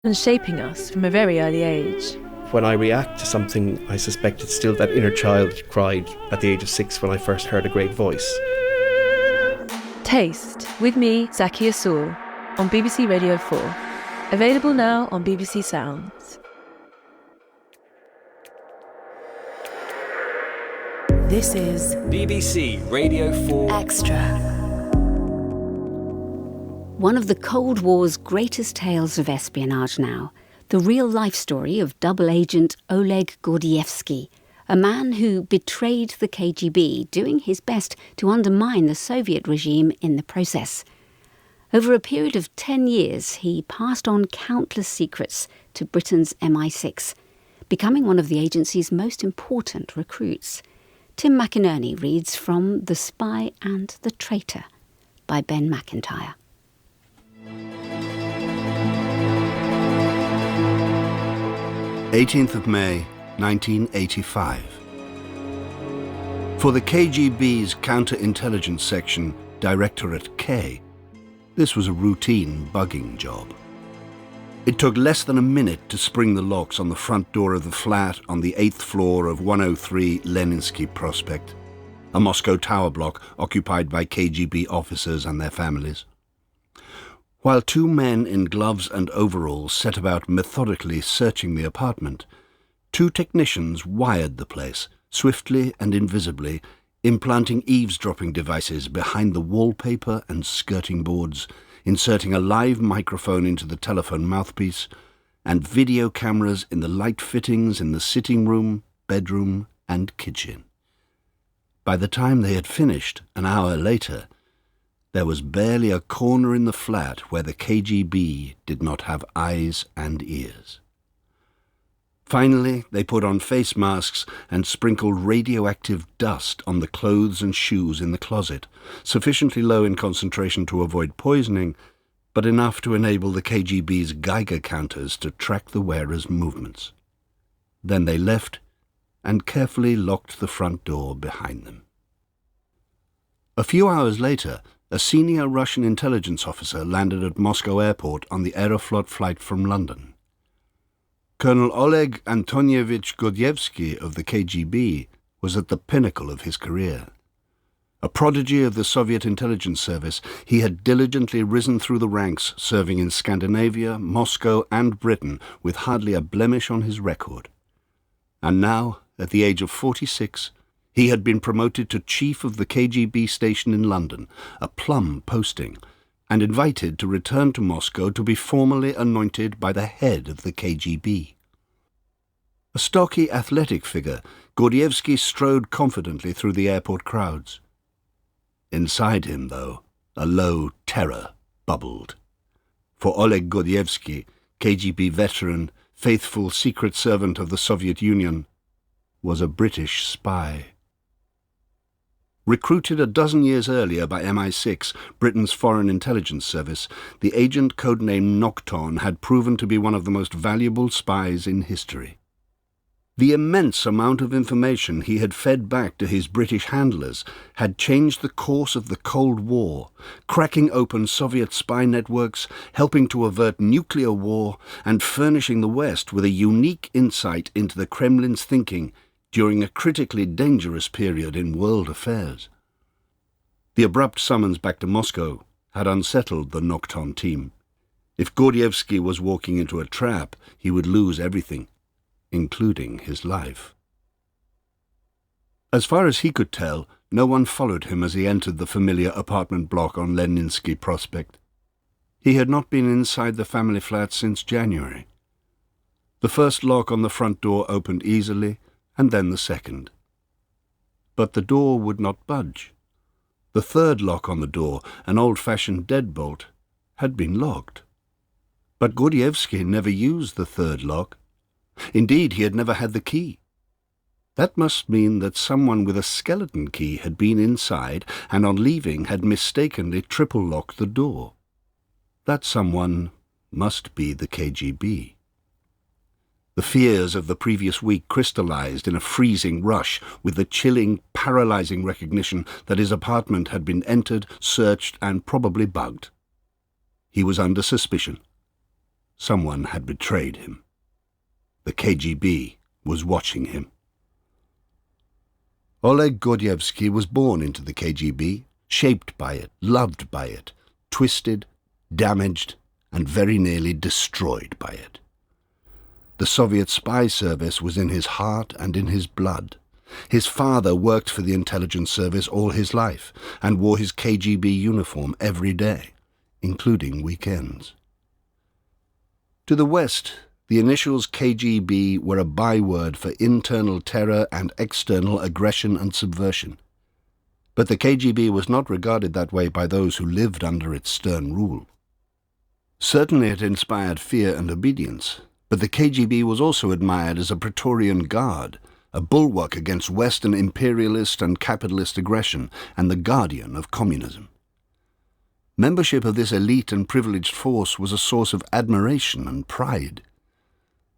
and shaping us from a very early age. When I react to something, I suspect it's still that inner child cried at the age of 6 when I first heard a great voice. Taste, with me, Zakia Saul, on BBC Radio 4. Available now on BBC Sounds. This is BBC Radio 4 Extra. One of the Cold War's greatest tales of espionage now, the real-life story of double agent Oleg Gordievsky, a man who betrayed the KGB, doing his best to undermine the Soviet regime in the process. Over a period of 10 years, he passed on countless secrets to Britain's MI6, becoming one of the agency's most important recruits. Tim McInerney reads from The Spy and the Traitor by Ben Macintyre. May 18th, 1985. For the KGB's Counterintelligence Section, Directorate K, this was a routine bugging job. It took less than a minute to spring the locks on the front door of the flat on the 8th floor of 103 Leninsky Prospect, a Moscow tower block occupied by KGB officers and their families. While two men in gloves and overalls set about methodically searching the apartment, two technicians wired the place, swiftly and invisibly, implanting eavesdropping devices behind the wallpaper and skirting boards, inserting a live microphone into the telephone mouthpiece, and video cameras in the light fittings in the sitting room, bedroom, and kitchen. By the time they had finished, an hour later, there was barely a corner in the flat where the KGB did not have eyes and ears. Finally, they put on face masks and sprinkled radioactive dust on the clothes and shoes in the closet, sufficiently low in concentration to avoid poisoning, but enough to enable the KGB's Geiger counters to track the wearer's movements. Then they left and carefully locked the front door behind them. A few hours later, a senior Russian intelligence officer landed at Moscow airport on the Aeroflot flight from London. Colonel Oleg Antonievich Gordievsky of the KGB was at the pinnacle of his career. A prodigy of the Soviet intelligence service, he had diligently risen through the ranks, serving in Scandinavia, Moscow and Britain with hardly a blemish on his record. And now, at the age of 46, he had been promoted to chief of the KGB station in London, a plum posting, and invited to return to Moscow to be formally anointed by the head of the KGB. A stocky, athletic figure, Gordievsky strode confidently through the airport crowds. Inside him, though, a low terror bubbled. For Oleg Gordievsky, KGB veteran, faithful secret servant of the Soviet Union, was a British spy. Recruited a dozen years earlier by MI6, Britain's Foreign Intelligence Service, the agent codenamed Nocton had proven to be one of the most valuable spies in history. The immense amount of information he had fed back to his British handlers had changed the course of the Cold War, cracking open Soviet spy networks, helping to avert nuclear war, and furnishing the West with a unique insight into the Kremlin's thinking during a critically dangerous period in world affairs. The abrupt summons back to Moscow had unsettled the Nocton team. If Gordievsky was walking into a trap, he would lose everything, including his life. As far as he could tell, no one followed him as he entered the familiar apartment block on Leninsky Prospect. He had not been inside the family flat since January. The first lock on the front door opened easily, and then the second. But the door would not budge. The third lock on the door, an old-fashioned deadbolt, had been locked. But Gordievsky never used the third lock. Indeed, he had never had the key. That must mean that someone with a skeleton key had been inside and on leaving had mistakenly triple-locked the door. That someone must be the KGB. The fears of the previous week crystallized in a freezing rush with the chilling, paralyzing recognition that his apartment had been entered, searched, and probably bugged. He was under suspicion. Someone had betrayed him. The KGB was watching him. Oleg Gordievsky was born into the KGB, shaped by it, loved by it, twisted, damaged, and very nearly destroyed by it. The Soviet spy service was in his heart and in his blood. His father worked for the intelligence service all his life and wore his KGB uniform every day, including weekends. To the West, the initials KGB were a byword for internal terror and external aggression and subversion. But the KGB was not regarded that way by those who lived under its stern rule. Certainly it inspired fear and obedience, but the KGB was also admired as a Praetorian Guard, a bulwark against Western imperialist and capitalist aggression, and the guardian of communism. Membership of this elite and privileged force was a source of admiration and pride.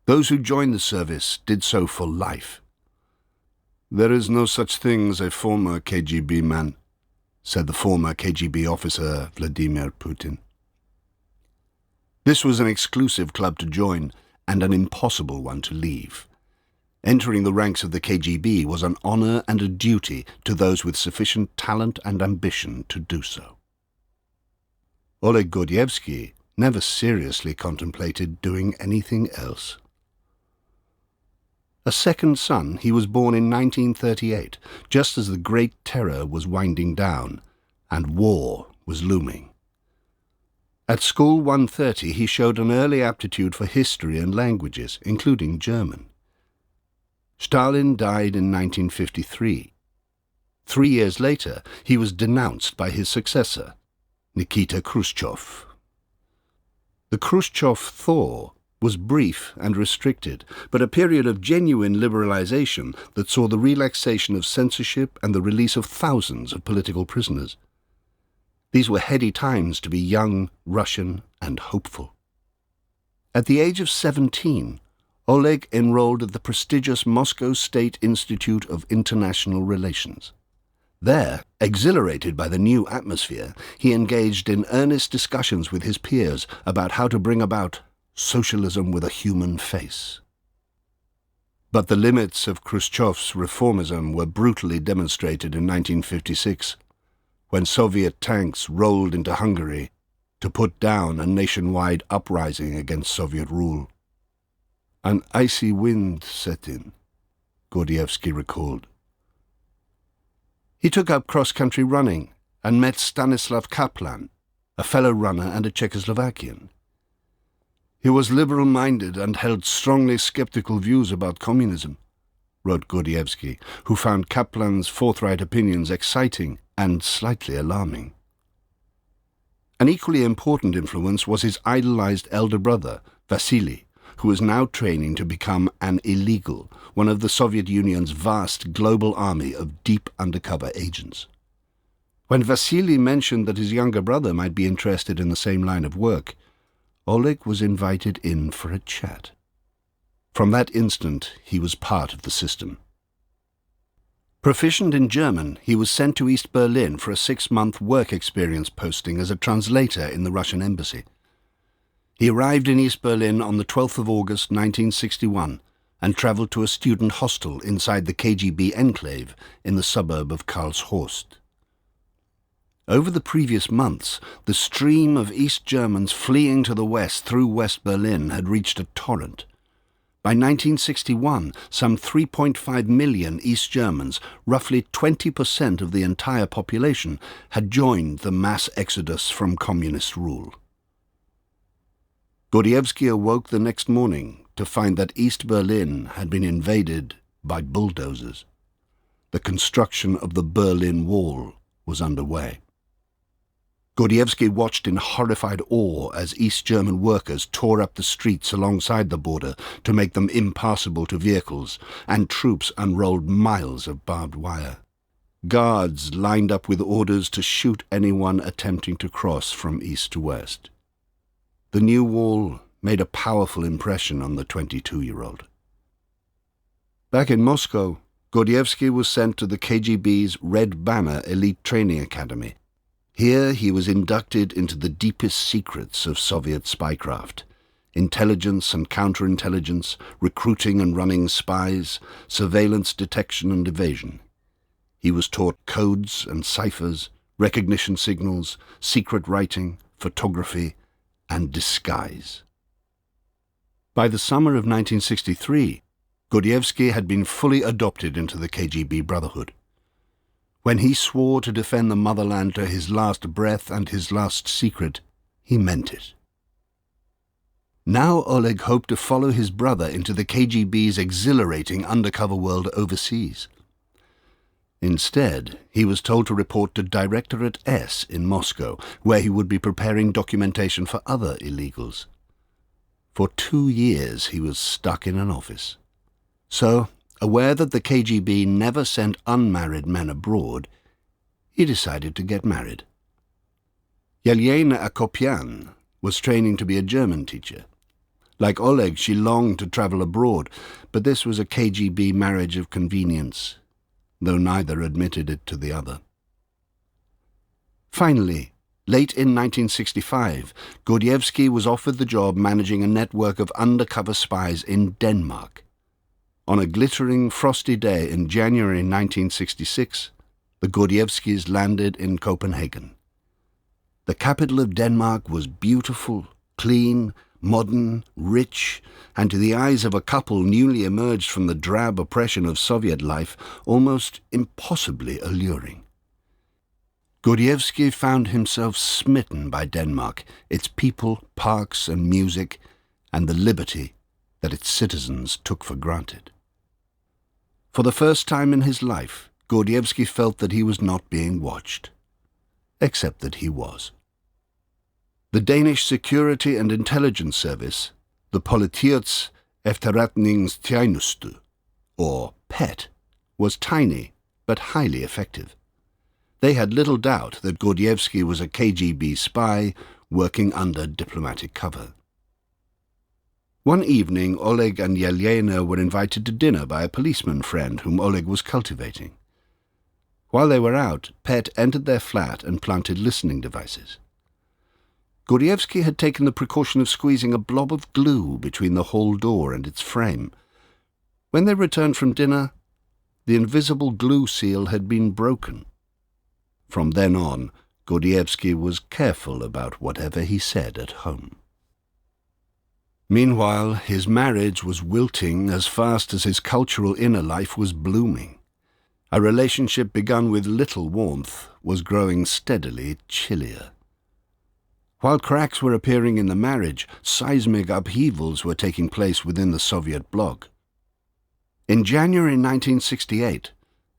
Those who joined the service did so for life. "There is no such thing as a former KGB man," said the former KGB officer Vladimir Putin. This was an exclusive club to join and an impossible one to leave. Entering the ranks of the KGB was an honor and a duty to those with sufficient talent and ambition to do so. Oleg Gordievsky never seriously contemplated doing anything else. A second son, he was born in 1938, just as the Great Terror was winding down and war was looming. At school 130, he showed an early aptitude for history and languages, including German. Stalin died in 1953. 3 years later, he was denounced by his successor, Nikita Khrushchev. The Khrushchev thaw was brief and restricted, but a period of genuine liberalization that saw the relaxation of censorship and the release of thousands of political prisoners. These were heady times to be young, Russian, and hopeful. At the age of 17, Oleg enrolled at the prestigious Moscow State Institute of International Relations. There, exhilarated by the new atmosphere, he engaged in earnest discussions with his peers about how to bring about socialism with a human face. But the limits of Khrushchev's reformism were brutally demonstrated in 1956, when Soviet tanks rolled into Hungary to put down a nationwide uprising against Soviet rule. "An icy wind set in," Gordievsky recalled. He took up cross-country running and met Stanislav Kaplan, a fellow runner and a Czechoslovakian. He was liberal-minded and held strongly sceptical views about communism, wrote Gordievsky, who found Kaplan's forthright opinions exciting and slightly alarming. An equally important influence was his idolized elder brother, Vasily, who was now training to become an illegal, one of the Soviet Union's vast global army of deep undercover agents. When Vasily mentioned that his younger brother might be interested in the same line of work, Oleg was invited in for a chat. From that instant, he was part of the system. Proficient in German, he was sent to East Berlin for a 6-month work experience posting as a translator in the Russian embassy. He arrived in East Berlin on the 12th of August 1961 and travelled to a student hostel inside the KGB enclave in the suburb of Karlshorst. Over the previous months, the stream of East Germans fleeing to the west through West Berlin had reached a torrent. By 1961, some 3.5 million East Germans, roughly 20% of the entire population, had joined the mass exodus from communist rule. Gordievsky awoke the next morning to find that East Berlin had been invaded by bulldozers. The construction of the Berlin Wall was underway. Gordievsky watched in horrified awe as East German workers tore up the streets alongside the border to make them impassable to vehicles, and troops unrolled miles of barbed wire. Guards lined up with orders to shoot anyone attempting to cross from east to west. The new wall made a powerful impression on the 22-year-old. Back in Moscow, Gordievsky was sent to the KGB's Red Banner Elite Training Academy. Here he was inducted into the deepest secrets of Soviet spycraft, intelligence and counterintelligence, recruiting and running spies, surveillance, detection and evasion. He was taught codes and ciphers, recognition signals, secret writing, photography, and disguise. By the summer of 1963, Gordievsky had been fully adopted into the KGB Brotherhood. When he swore to defend the motherland to his last breath and his last secret, he meant it. Now Oleg hoped to follow his brother into the KGB's exhilarating undercover world overseas. Instead, he was told to report to Directorate S in Moscow, where he would be preparing documentation for other illegals. For 2 years he was stuck in an office. So, aware that the KGB never sent unmarried men abroad, he decided to get married. Yelena Akopian was training to be a German teacher. Like Oleg, she longed to travel abroad, but this was a KGB marriage of convenience, though neither admitted it to the other. Finally, late in 1965, Gordievsky was offered the job managing a network of undercover spies in Denmark. On a glittering, frosty day in January 1966, the Gordievskys landed in Copenhagen. The capital of Denmark was beautiful, clean, modern, rich, and to the eyes of a couple newly emerged from the drab oppression of Soviet life, almost impossibly alluring. Gordievsky found himself smitten by Denmark, its people, parks and music, and the liberty that its citizens took for granted. For the first time in his life, Gordievsky felt that he was not being watched, except that he was. The Danish Security and Intelligence Service, the Politiets Efterretningstjeneste, or PET, was tiny but highly effective. They had little doubt that Gordievsky was a KGB spy working under diplomatic cover. One evening, Oleg and Yelena were invited to dinner by a policeman friend whom Oleg was cultivating. While they were out, PET entered their flat and planted listening devices. Gordievsky had taken the precaution of squeezing a blob of glue between the hall door and its frame. When they returned from dinner, the invisible glue seal had been broken. From then on, Gordievsky was careful about whatever he said at home. Meanwhile, his marriage was wilting as fast as his cultural inner life was blooming. A relationship begun with little warmth was growing steadily chillier. While cracks were appearing in the marriage, seismic upheavals were taking place within the Soviet bloc. In January 1968,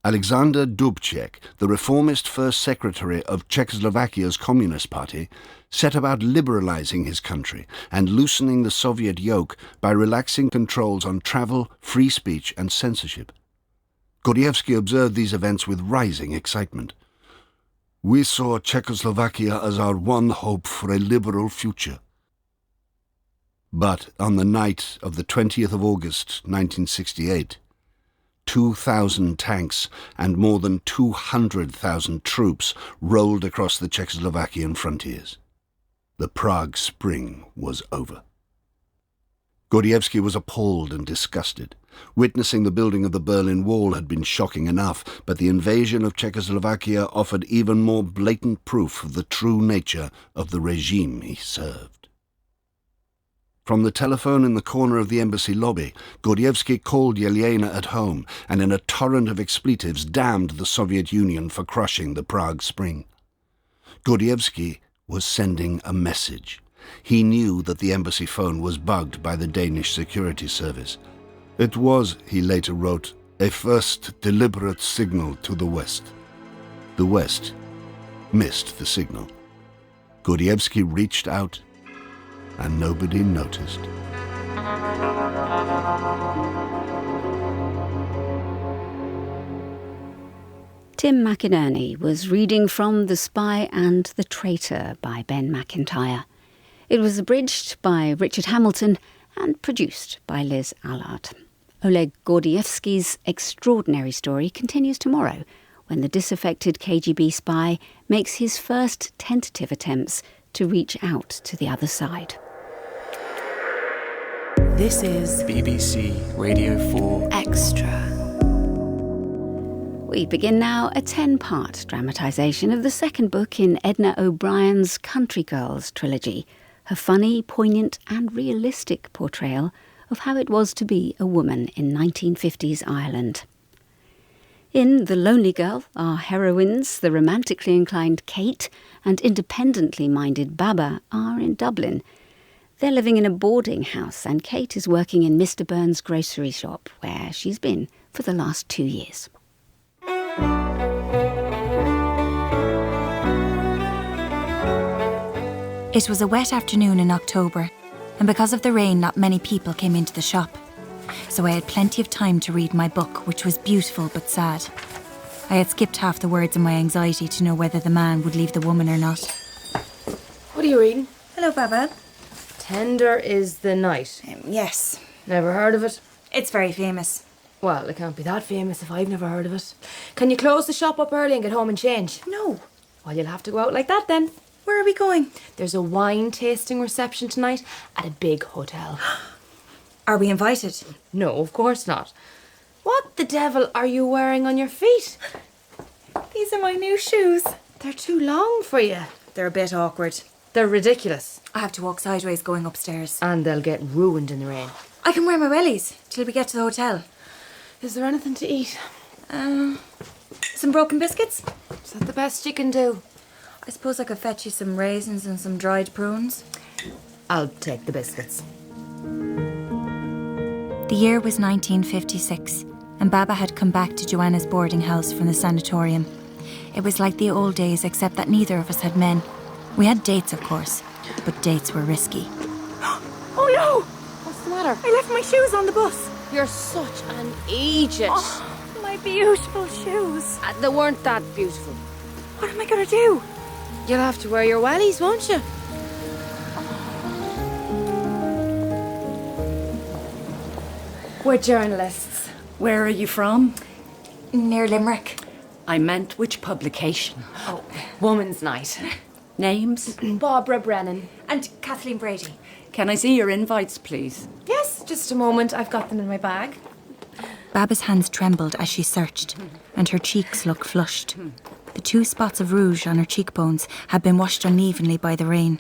Alexander Dubček, the reformist first secretary of Czechoslovakia's Communist Party, set about liberalizing his country and loosening the Soviet yoke by relaxing controls on travel, free speech and censorship. Gordievsky observed these events with rising excitement. "We saw Czechoslovakia as our one hope for a liberal future." But on the night of the 20th of August, 1968, 2,000 tanks and more than 200,000 troops rolled across the Czechoslovakian frontiers. The Prague Spring was over. Gordievsky was appalled and disgusted. Witnessing the building of the Berlin Wall had been shocking enough, but the invasion of Czechoslovakia offered even more blatant proof of the true nature of the regime he served. From the telephone in the corner of the embassy lobby, Gordievsky called Yelena at home and in a torrent of expletives damned the Soviet Union for crushing the Prague Spring. Gordievsky was sending a message. He knew that the embassy phone was bugged by the Danish Security Service. It was, he later wrote, a first deliberate signal to the West. The West missed the signal. Gordievsky reached out, and nobody noticed. Tim McInerney was reading from The Spy and the Traitor by Ben Macintyre. It was abridged by Richard Hamilton and produced by Liz Allard. Oleg Gordievsky's extraordinary story continues tomorrow, when the disaffected KGB spy makes his first tentative attempts to reach out to the other side. This is BBC Radio 4 Extra. We begin now a 10-part dramatisation of the second book in Edna O'Brien's Country Girls trilogy, her funny, poignant and realistic portrayal of how it was to be a woman in 1950s Ireland. In The Lonely Girl, our heroines, the romantically inclined Kate and independently minded Baba, are in Dublin. They're living in a boarding house and Kate is working in Mr. Burns' grocery shop, where she's been for the last 2 years. It was a wet afternoon in October, and because of the rain not many people came into the shop. So I had plenty of time to read my book, which was beautiful but sad. I had skipped half the words in my anxiety to know whether the man would leave the woman or not. What are you reading? Hello, Baba. Tender is the Night. Yes. Never heard of it? It's very famous. Well, it can't be that famous if I've never heard of it. Can you close the shop up early and get home and change? No. Well, you'll have to go out like that then. Where are we going? There's a wine tasting reception tonight at a big hotel. Are we invited? No, of course not. What the devil are you wearing on your feet? These are my new shoes. They're too long for you. They're a bit awkward. They're ridiculous. I have to walk sideways going upstairs. And they'll get ruined in the rain. I can wear my wellies till we get to the hotel. Is there anything to eat? Some broken biscuits? Is that the best you can do? I suppose I could fetch you some raisins and some dried prunes. I'll take the biscuits. The year was 1956, and Baba had come back to Joanna's boarding house from the sanatorium. It was like the old days, except that neither of us had men. We had dates, of course, but dates were risky. Oh no! What's the matter? I left my shoes on the bus. You're such an idiot. My beautiful shoes. They weren't that beautiful. What am I going to do? You'll have to wear your wellies, won't you? We're journalists. Where are you from? Near Limerick. I meant which publication. Oh, Woman's Night. Names? Barbara Brennan. And Kathleen Brady. Can I see your invites, please? Yes, just a moment. I've got them in my bag. Baba's hands trembled as she searched, and her cheeks looked flushed. The 2 spots of rouge on her cheekbones had been washed unevenly by the rain.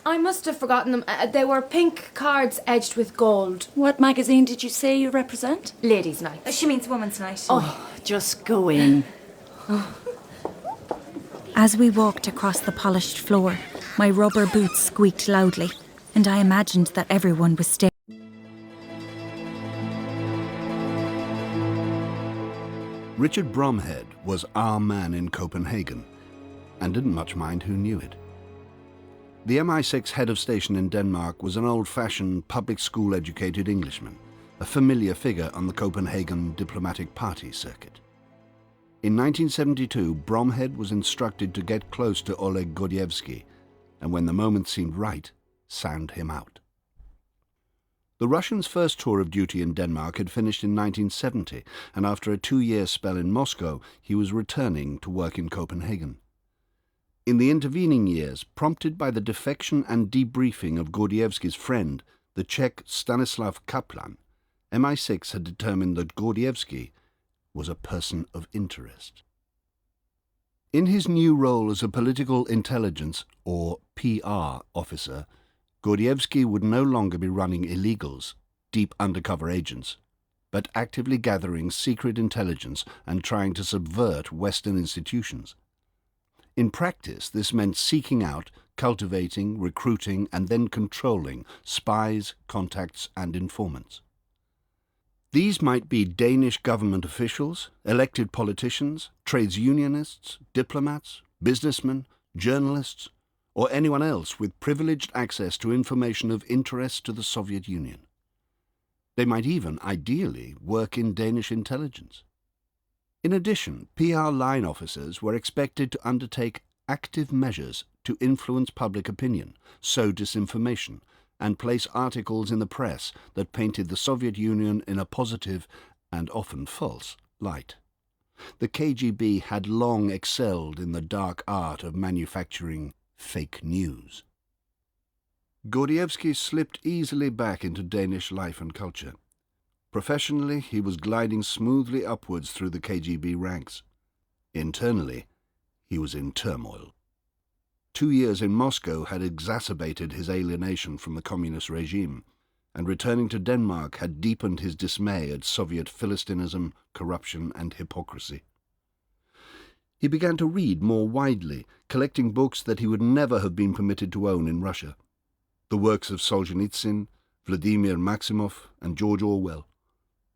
I must have forgotten them. They were pink cards edged with gold. What magazine did you say you represent? Ladies' Night. She means Woman's Night. Oh, just go in. As we walked across the polished floor, my rubber boots squeaked loudly, and I imagined that everyone was staring. Richard Bromhead was our man in Copenhagen, and didn't much mind who knew it. The MI6 head of station in Denmark was an old-fashioned, public school-educated Englishman, a familiar figure on the Copenhagen diplomatic party circuit. In 1972, Bromhead was instructed to get close to Oleg Gordievsky, and when the moment seemed right, sound him out. The Russian's first tour of duty in Denmark had finished in 1970, and after a 2-year spell in Moscow, he was returning to work in Copenhagen. In the intervening years, prompted by the defection and debriefing of Gordievsky's friend, the Czech Stanislav Kaplan, MI6 had determined that Gordievsky was a person of interest. In his new role as a political intelligence, or PR, officer, Gordievsky would no longer be running illegals, deep undercover agents, but actively gathering secret intelligence and trying to subvert Western institutions. In practice, this meant seeking out, cultivating, recruiting, and then controlling spies, contacts, and informants. These might be Danish government officials, elected politicians, trades unionists, diplomats, businessmen, journalists, or anyone else with privileged access to information of interest to the Soviet Union. They might even, ideally, work in Danish intelligence. In addition, PR line officers were expected to undertake active measures to influence public opinion, sow disinformation, and place articles in the press that painted the Soviet Union in a positive, and often false, light. The KGB had long excelled in the dark art of manufacturing fake news. Gordievsky slipped easily back into Danish life and culture. Professionally, he was gliding smoothly upwards through the KGB ranks. Internally, he was in turmoil. 2 years in Moscow had exacerbated his alienation from the communist regime, and returning to Denmark had deepened his dismay at Soviet Philistinism, corruption and hypocrisy. He began to read more widely, collecting books that he would never have been permitted to own in Russia. The works of Solzhenitsyn, Vladimir Maximov and George Orwell,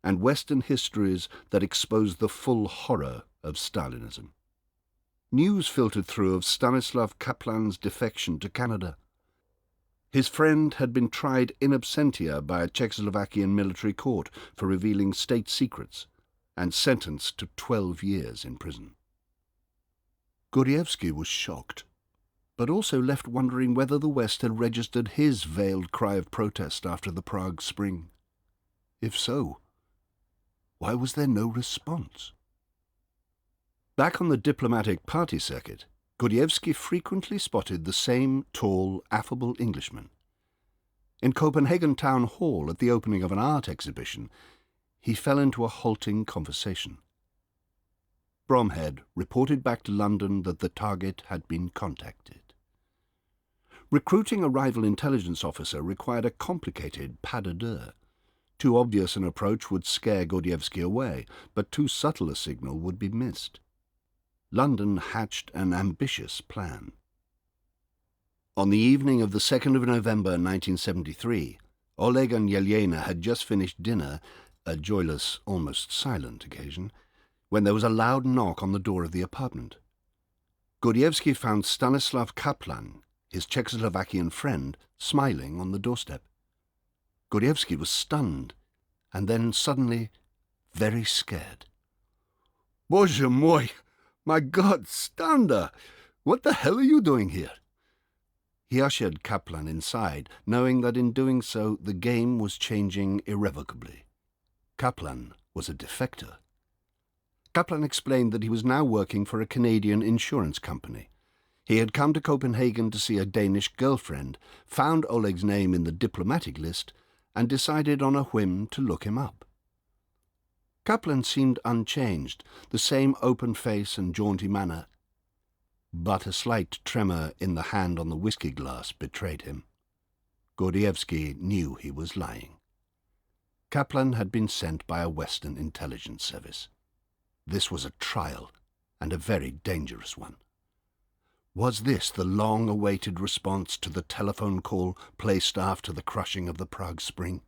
and Western histories that exposed the full horror of Stalinism. News filtered through of Stanislav Kaplan's defection to Canada. His friend had been tried in absentia by a Czechoslovakian military court for revealing state secrets and sentenced to 12 years in prison. Gordievsky was shocked, but also left wondering whether the West had registered his veiled cry of protest after the Prague Spring. If so, why was there no response? Back on the diplomatic party circuit, Gordievsky frequently spotted the same tall, affable Englishman. In Copenhagen Town Hall at the opening of an art exhibition, he fell into a halting conversation. Bromhead reported back to London that the target had been contacted. Recruiting a rival intelligence officer required a complicated pas de deux. Too obvious an approach would scare Gordievsky away, but too subtle a signal would be missed. London hatched an ambitious plan. On the evening of the 2nd of November 1973, Oleg and Yelena had just finished dinner, a joyless, almost silent occasion, when there was a loud knock on the door of the apartment. Gordievsky found Stanislav Kaplan, his Czechoslovakian friend, smiling on the doorstep. Gordievsky was stunned, and then suddenly very scared. "Bоже mой! My God, Standa! What the hell are you doing here?" He ushered Kaplan inside, knowing that in doing so the game was changing irrevocably. Kaplan was a defector. Kaplan explained that he was now working for a Canadian insurance company. He had come to Copenhagen to see a Danish girlfriend, found Oleg's name in the diplomatic list, and decided on a whim to look him up. Kaplan seemed unchanged, the same open face and jaunty manner. But a slight tremor in the hand on the whiskey glass betrayed him. Gordievsky knew he was lying. Kaplan had been sent by a Western intelligence service. This was a trial, and a very dangerous one. Was this the long-awaited response to the telephone call placed after the crushing of the Prague Spring?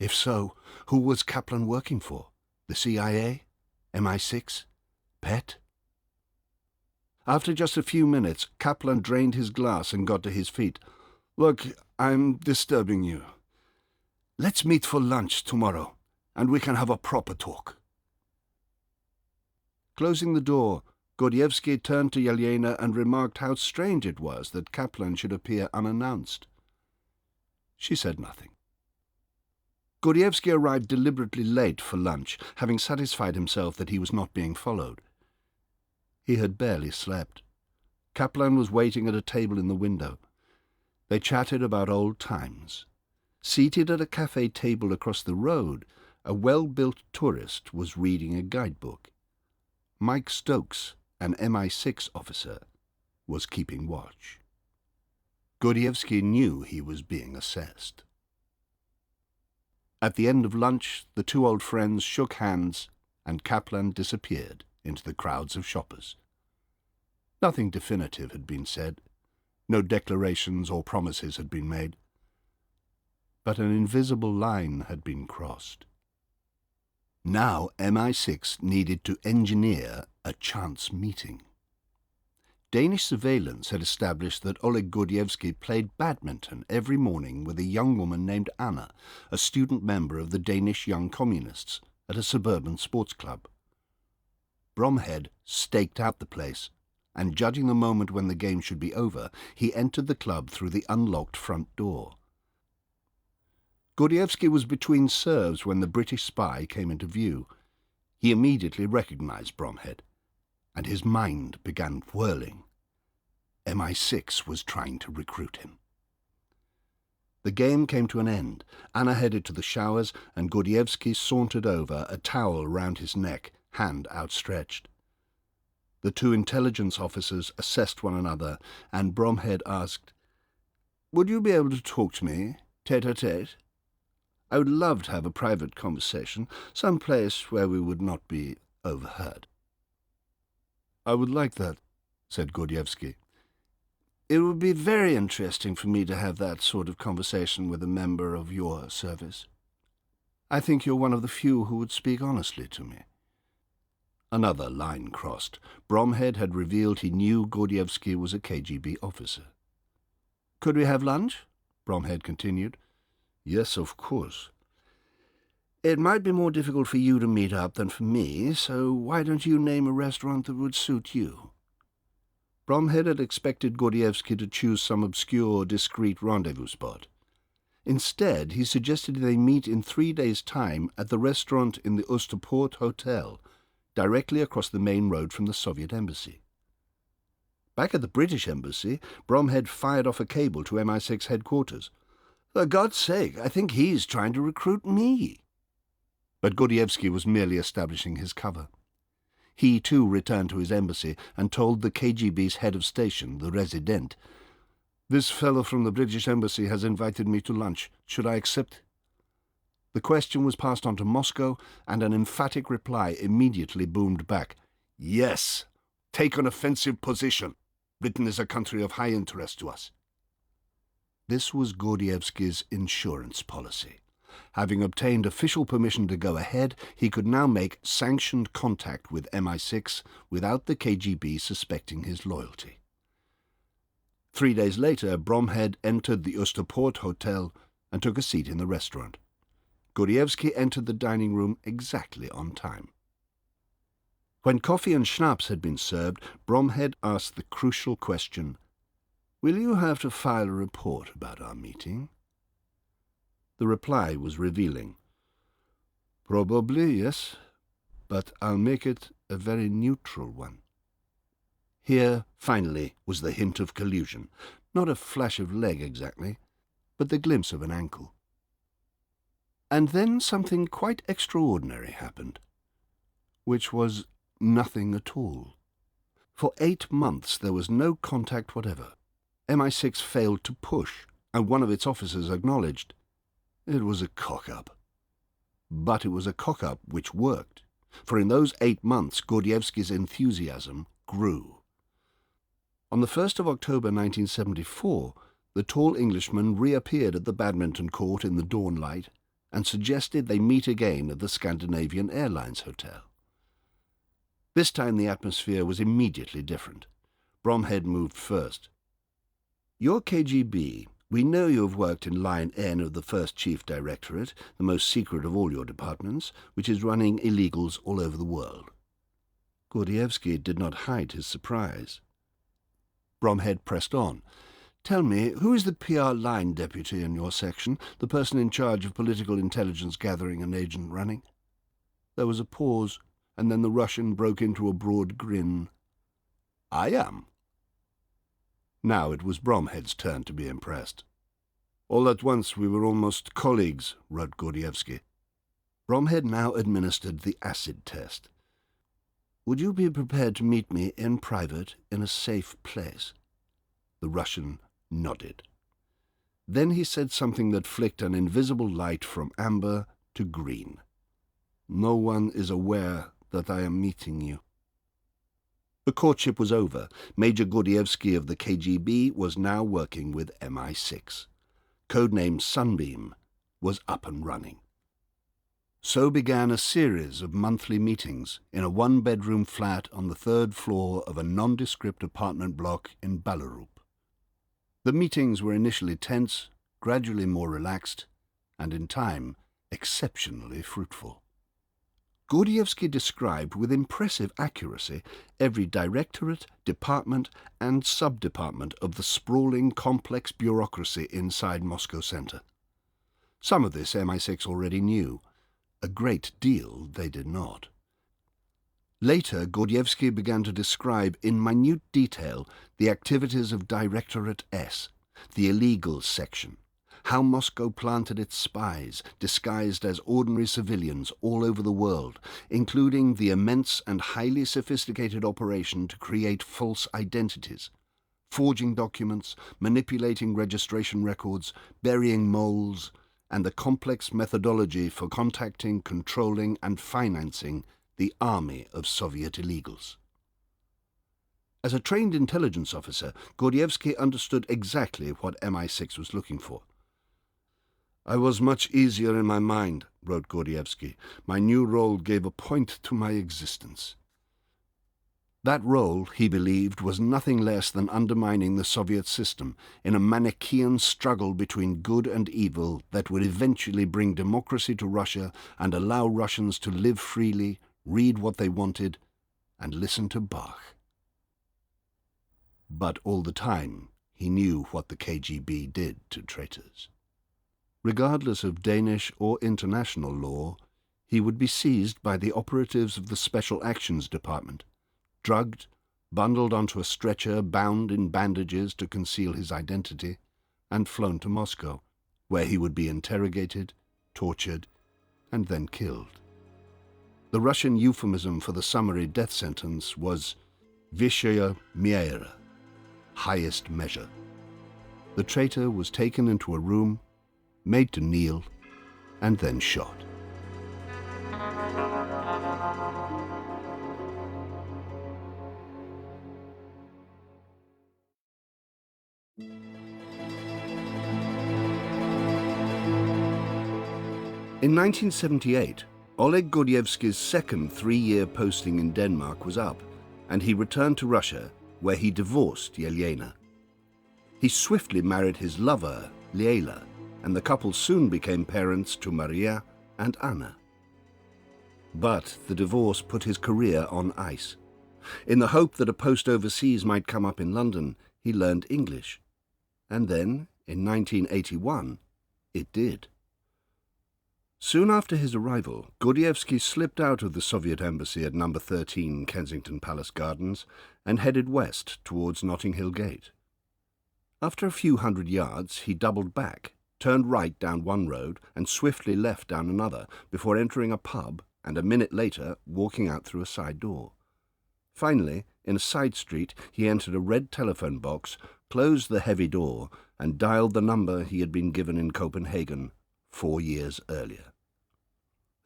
If so, who was Kaplan working for? The CIA? MI6? PET? After just a few minutes, Kaplan drained his glass and got to his feet. "Look, I'm disturbing you. Let's meet for lunch tomorrow, and we can have a proper talk." Closing the door, Gordievsky turned to Yelena and remarked how strange it was that Kaplan should appear unannounced. She said nothing. Gordievsky arrived deliberately late for lunch, having satisfied himself that he was not being followed. He had barely slept. Kaplan was waiting at a table in the window. They chatted about old times. Seated at a cafe table across the road, a well-built tourist was reading a guidebook. Mike Stokes, an MI6 officer, was keeping watch. Gordievsky knew he was being assessed. At the end of lunch, the two old friends shook hands, and Kaplan disappeared into the crowds of shoppers. Nothing definitive had been said. No declarations or promises had been made. But an invisible line had been crossed. Now MI6 needed to engineer a chance meeting. Danish surveillance had established that Oleg Gordievsky played badminton every morning with a young woman named Anna, a student member of the Danish Young Communists, at a suburban sports club. Bromhead staked out the place, and judging the moment when the game should be over, he entered the club through the unlocked front door. Gordievsky was between serves when the British spy came into view. He immediately recognized Bromhead, and his mind began whirling. MI6 was trying to recruit him. The game came to an end. Anna headed to the showers, and Gordievsky sauntered over, a towel round his neck, hand outstretched. The two intelligence officers assessed one another, and Bromhead asked, "Would you be able to talk to me, tête-à-tête? I would love to have a private conversation, some place where we would not be overheard." "I would like that," said Gordievsky. "It would be very interesting for me to have that sort of conversation with a member of your service. I think you're one of the few who would speak honestly to me." Another line crossed. Bromhead had revealed he knew Gordievsky was a KGB officer. "Could we have lunch?" Bromhead continued. "Yes, of course. It might be more difficult for you to meet up than for me, so why don't you name a restaurant that would suit you?" Bromhead had expected Gordievsky to choose some obscure, discreet rendezvous spot. Instead, he suggested they meet in 3 days' time at the restaurant in the Osterpoort Hotel, directly across the main road from the Soviet embassy. Back at the British embassy, Bromhead fired off a cable to MI6 headquarters. "For God's sake, I think he's trying to recruit me." But Gordievsky was merely establishing his cover. He too returned to his embassy and told the KGB's head of station, the resident, "This fellow from the British embassy has invited me to lunch. Should I accept?" The question was passed on to Moscow, and an emphatic reply immediately boomed back. "Yes, take an offensive position. Britain is a country of high interest to us." This was Gordievsky's insurance policy. Having obtained official permission to go ahead, he could now make sanctioned contact with MI6 without the KGB suspecting his loyalty. 3 days later, Bromhead entered the Osterpoort Hotel and took a seat in the restaurant. Gordievsky entered the dining room exactly on time. When coffee and schnapps had been served, Bromhead asked the crucial question, "Will you have to file a report about our meeting?" The reply was revealing. "Probably, yes, but I'll make it a very neutral one." Here, finally, was the hint of collusion. Not a flash of leg exactly, but the glimpse of an ankle. And then something quite extraordinary happened, which was nothing at all. For 8 months there was no contact whatever. MI6 failed to push, and one of its officers acknowledged. It was a cock-up. But it was a cock-up which worked, for in those 8 months Gordievsky's enthusiasm grew. On the 1st of October 1974, the tall Englishman reappeared at the badminton court in the dawn light and suggested they meet again at the Scandinavian Airlines Hotel. This time the atmosphere was immediately different. Bromhead moved first. "You're KGB. We know you have worked in Line N of the First Chief Directorate, the most secret of all your departments, which is running illegals all over the world." Gordievsky did not hide his surprise. Bromhead pressed on. "Tell me, who is the PR line deputy in your section, the person in charge of political intelligence gathering and agent running?" There was a pause, and then the Russian broke into a broad grin. "I am." Now it was Bromhead's turn to be impressed. "All at once we were almost colleagues," wrote Gordievsky. Bromhead now administered the acid test. "Would you be prepared to meet me in private in a safe place?" The Russian nodded. Then he said something that flicked an invisible light from amber to green. "No one is aware that I am meeting you." The courtship was over. Major Gordievsky of the KGB was now working with MI6. Codename Sunbeam was up and running. So began a series of monthly meetings in a one-bedroom flat on the 3rd floor of a nondescript apartment block in Ballerup. The meetings were initially tense, gradually more relaxed, and in time exceptionally fruitful. Gordievsky described with impressive accuracy every directorate, department, and sub-department of the sprawling, complex bureaucracy inside Moscow Center. Some of this MI6 already knew. A great deal they did not. Later, Gordievsky began to describe in minute detail the activities of Directorate S, the illegals section, how Moscow planted its spies, disguised as ordinary civilians all over the world, including the immense and highly sophisticated operation to create false identities, forging documents, manipulating registration records, burying moles, and the complex methodology for contacting, controlling, and financing the army of Soviet illegals. As a trained intelligence officer, Gordievsky understood exactly what MI6 was looking for. "I was much easier in my mind," wrote Gordievsky. "My new role gave a point to my existence." That role, he believed, was nothing less than undermining the Soviet system in a Manichaean struggle between good and evil that would eventually bring democracy to Russia and allow Russians to live freely, read what they wanted, and listen to Bach. But all the time, he knew what the KGB did to traitors. Regardless of Danish or international law, he would be seized by the operatives of the Special Actions Department, drugged, bundled onto a stretcher, bound in bandages to conceal his identity, and flown to Moscow, where he would be interrogated, tortured, and then killed. The Russian euphemism for the summary death sentence was Vyshaya Mera, highest measure. The traitor was taken into a room, made to kneel, and then shot. In 1978, Oleg Gordievsky's second 3-year posting in Denmark was up, and he returned to Russia, where he divorced Yelena. He swiftly married his lover, Lyela, and the couple soon became parents to Maria and Anna. But the divorce put his career on ice. In the hope that a post overseas might come up in London, he learned English. And then, in 1981, it did. Soon after his arrival, Gordievsky slipped out of the Soviet embassy at No. 13 Kensington Palace Gardens and headed west towards Notting Hill Gate. After a few hundred yards, he doubled back, turned right down one road and swiftly left down another before entering a pub and a minute later walking out through a side door. Finally, in a side street, he entered a red telephone box, closed the heavy door and dialed the number he had been given in Copenhagen 4 years earlier.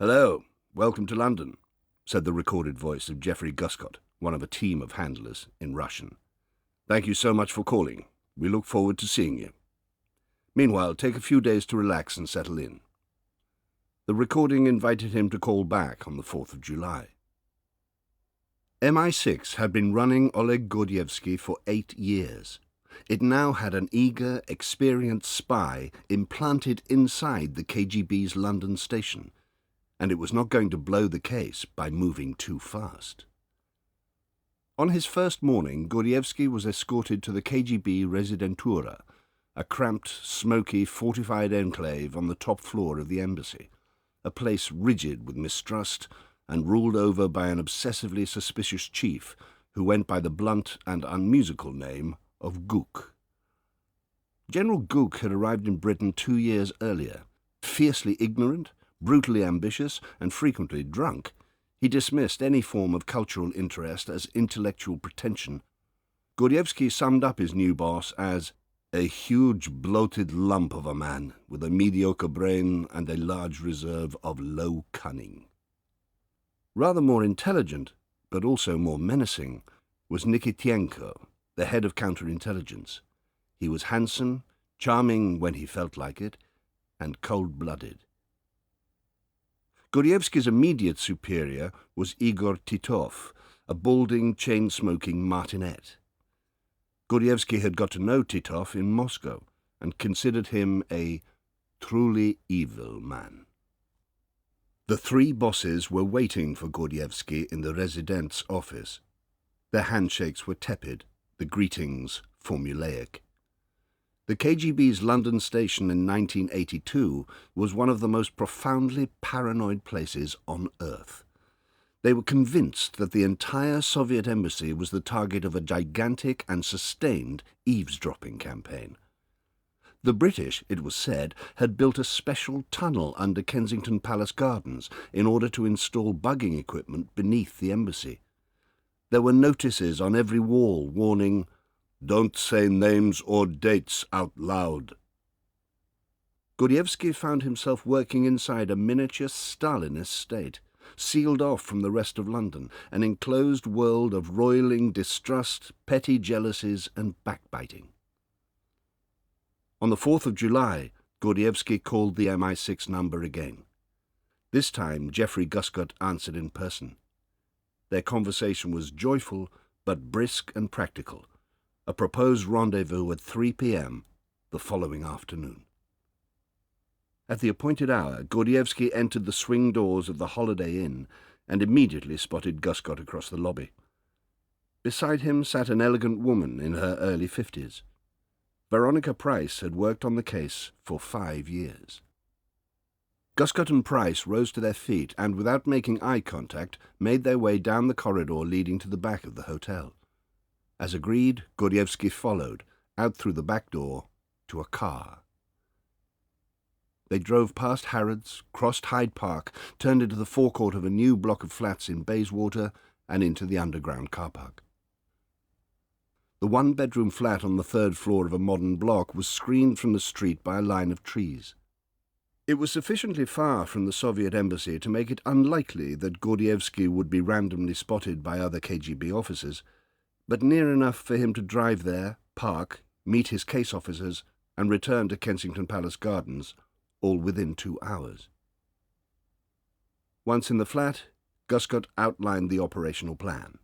"Hello, welcome to London," said the recorded voice of Geoffrey Guscott, one of a team of handlers, in Russian. "Thank you so much for calling. We look forward to seeing you. Meanwhile, take a few days to relax and settle in." The recording invited him to call back on the 4th of July. MI6 had been running Oleg Gordievsky for 8 years. It now had an eager, experienced spy implanted inside the KGB's London station, and it was not going to blow the case by moving too fast. On his first morning, Gordievsky was escorted to the KGB Residentura, a cramped, smoky, fortified enclave on the top floor of the embassy, a place rigid with mistrust and ruled over by an obsessively suspicious chief who went by the blunt and unmusical name of Guk. General Guk had arrived in Britain 2 years earlier. Fiercely ignorant, brutally ambitious, and frequently drunk, he dismissed any form of cultural interest as intellectual pretension. Gordievsky summed up his new boss as a huge bloated lump of a man with a mediocre brain and a large reserve of low cunning. Rather more intelligent, but also more menacing, was Nikitienko, the head of counterintelligence. He was handsome, charming when he felt like it, and cold-blooded. Gordievsky's immediate superior was Igor Titov, a balding, chain-smoking martinet. Gordievsky had got to know Titov in Moscow and considered him a truly evil man. The 3 bosses were waiting for Gordievsky in the resident's office. Their handshakes were tepid, the greetings formulaic. The KGB's London station in 1982 was one of the most profoundly paranoid places on Earth. They were convinced that the entire Soviet embassy was the target of a gigantic and sustained eavesdropping campaign. The British, it was said, had built a special tunnel under Kensington Palace Gardens in order to install bugging equipment beneath the embassy. There were notices on every wall warning, "Don't say names or dates out loud." Gordievsky found himself working inside a miniature Stalinist state, sealed off from the rest of London, an enclosed world of roiling distrust, petty jealousies and backbiting. On the 4th of July, Gordievsky called the MI6 number again. This time, Geoffrey Guscott answered in person. Their conversation was joyful, but brisk and practical. A proposed rendezvous at 3 p.m. the following afternoon. At the appointed hour, Gordievsky entered the swing doors of the Holiday Inn and immediately spotted Guscott across the lobby. Beside him sat an elegant woman in her early 50s. Veronica Price had worked on the case for 5 years. Guscott and Price rose to their feet and, without making eye contact, made their way down the corridor leading to the back of the hotel. As agreed, Gordievsky followed, out through the back door, to a car. They drove past Harrods, crossed Hyde Park, turned into the forecourt of a new block of flats in Bayswater, and into the underground car park. The one-bedroom flat on the 3rd floor of a modern block was screened from the street by a line of trees. It was sufficiently far from the Soviet embassy to make it unlikely that Gordievsky would be randomly spotted by other KGB officers, but near enough for him to drive there, park, meet his case officers, and return to Kensington Palace Gardens, all within 2 hours. Once in the flat, Guscott outlined the operational plan.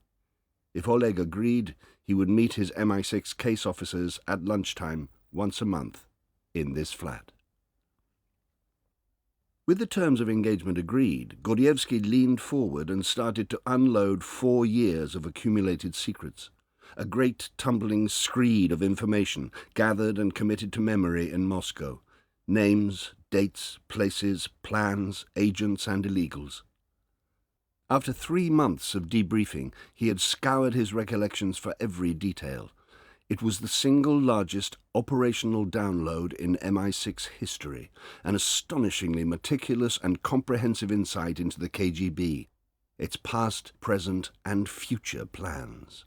If Oleg agreed, he would meet his MI6 case officers at lunchtime once a month in this flat. With the terms of engagement agreed, Gordievsky leaned forward and started to unload 4 years of accumulated secrets, a great tumbling screed of information gathered and committed to memory in Moscow, names, dates, places, plans, agents and illegals. After 3 months of debriefing, he had scoured his recollections for every detail. It was the single largest operational download in MI6 history, an astonishingly meticulous and comprehensive insight into the KGB, its past, present, and future plans.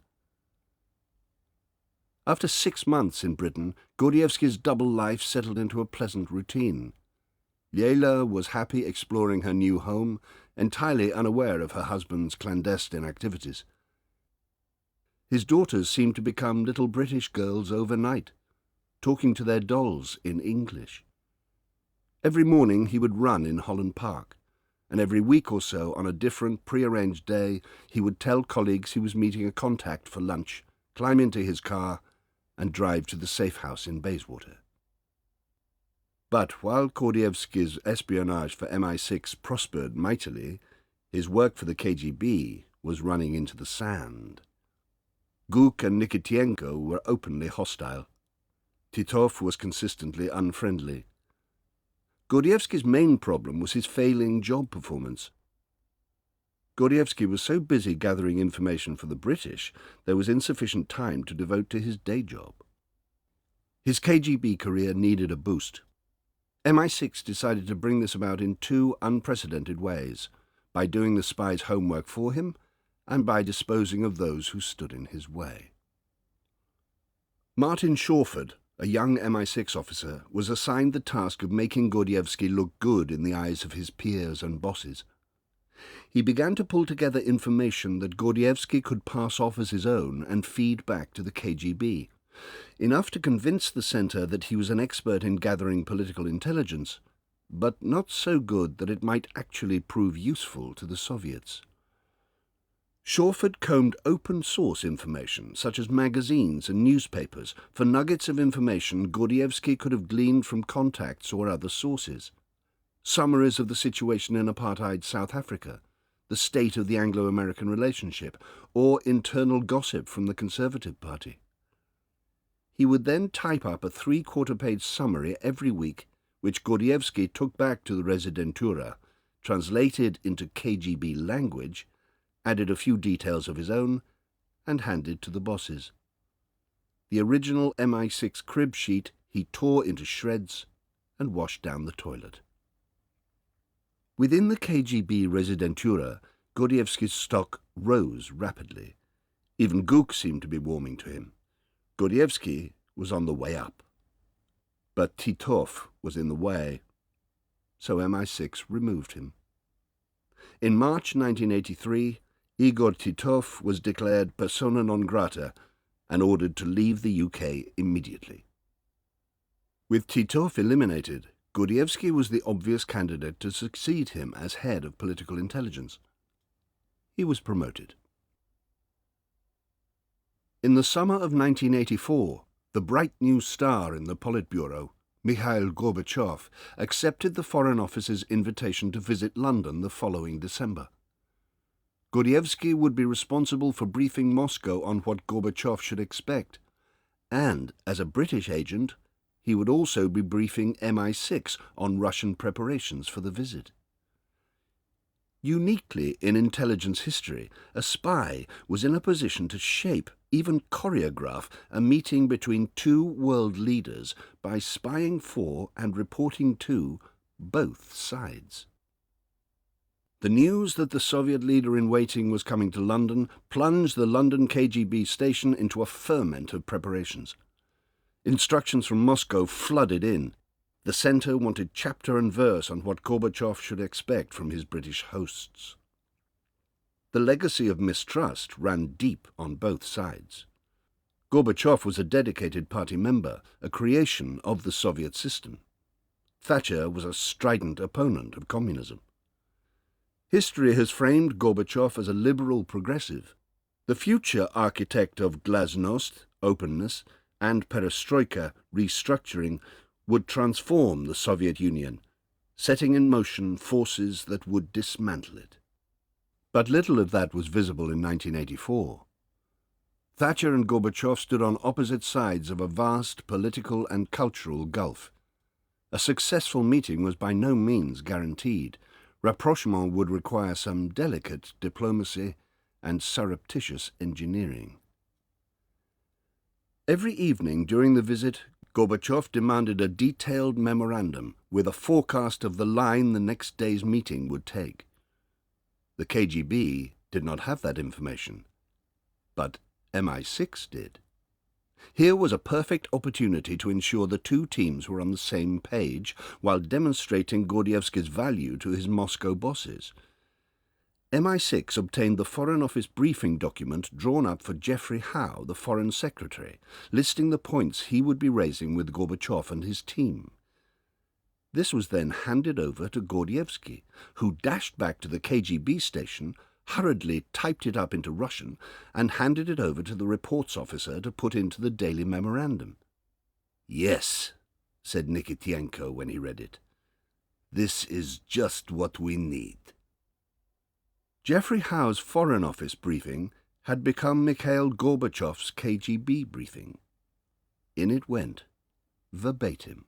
After 6 months in Britain, Gordievsky's double life settled into a pleasant routine. Leila was happy exploring her new home, entirely unaware of her husband's clandestine activities. His daughters seemed to become little British girls overnight, talking to their dolls in English. Every morning he would run in Holland Park, and every week or so on a different prearranged day he would tell colleagues he was meeting a contact for lunch, climb into his car, and drive to the safe house in Bayswater. But while Gordievsky's espionage for MI6 prospered mightily, his work for the KGB was running into the sand. Guk and Nikitienko were openly hostile. Titov was consistently unfriendly. Gordievsky's main problem was his failing job performance. Gordievsky was so busy gathering information for the British, there was insufficient time to devote to his day job. His KGB career needed a boost. MI6 decided to bring this about in 2 unprecedented ways, by doing the spy's homework for him and by disposing of those who stood in his way. Martin Shawford, a young MI6 officer, was assigned the task of making Gordievsky look good in the eyes of his peers and bosses. He began to pull together information that Gordievsky could pass off as his own and feed back to the KGB, enough to convince the centre that he was an expert in gathering political intelligence, but not so good that it might actually prove useful to the Soviets. Shawford combed open-source information, such as magazines and newspapers, for nuggets of information Gordievsky could have gleaned from contacts or other sources. Summaries of the situation in apartheid South Africa, the state of the Anglo-American relationship, or internal gossip from the Conservative Party. He would then type up a 3/4-page summary every week, which Gordievsky took back to the Residentura, translated into KGB language, added a few details of his own, and handed to the bosses. The original MI6 crib sheet he tore into shreds and washed down the toilet. Within the KGB Residentura, Gordievsky's stock rose rapidly. Even Guk seemed to be warming to him. Gordievsky was on the way up. But Titov was in the way, so MI6 removed him. In March 1983, Igor Titov was declared persona non grata and ordered to leave the UK immediately. With Titov eliminated, Gordievsky was the obvious candidate to succeed him as head of political intelligence. He was promoted. In the summer of 1984, the bright new star in the Politburo, Mikhail Gorbachev, accepted the Foreign Office's invitation to visit London the following December. Gordievsky would be responsible for briefing Moscow on what Gorbachev should expect, and, as a British agent, he would also be briefing MI6 on Russian preparations for the visit. Uniquely in intelligence history, a spy was in a position to shape, even choreograph, a meeting between two world leaders by spying for and reporting to both sides. The news that the Soviet leader-in-waiting was coming to London plunged the London KGB station into a ferment of preparations. Instructions from Moscow flooded in. The centre wanted chapter and verse on what Gorbachev should expect from his British hosts. The legacy of mistrust ran deep on both sides. Gorbachev was a dedicated party member, a creation of the Soviet system. Thatcher was a strident opponent of communism. History has framed Gorbachev as a liberal progressive, the future architect of glasnost, openness, and perestroika, restructuring, would transform the Soviet Union, setting in motion forces that would dismantle it. But little of that was visible in 1984. Thatcher and Gorbachev stood on opposite sides of a vast political and cultural gulf. A successful meeting was by no means guaranteed. Rapprochement would require some delicate diplomacy and surreptitious engineering. Every evening during the visit, Gorbachev demanded a detailed memorandum with a forecast of the line the next day's meeting would take. The KGB did not have that information, but MI6 did. Here was a perfect opportunity to ensure the two teams were on the same page while demonstrating Gordievsky's value to his Moscow bosses. MI6 obtained the Foreign Office briefing document drawn up for Geoffrey Howe, the Foreign Secretary, listing the points he would be raising with Gorbachev and his team. This was then handed over to Gordievsky, who dashed back to the KGB station, hurriedly typed it up into Russian, and handed it over to the reports officer to put into the daily memorandum. "Yes," said Nikitienko when he read it. "This is just what we need." Geoffrey Howe's Foreign Office briefing had become Mikhail Gorbachev's KGB briefing. In it went, verbatim.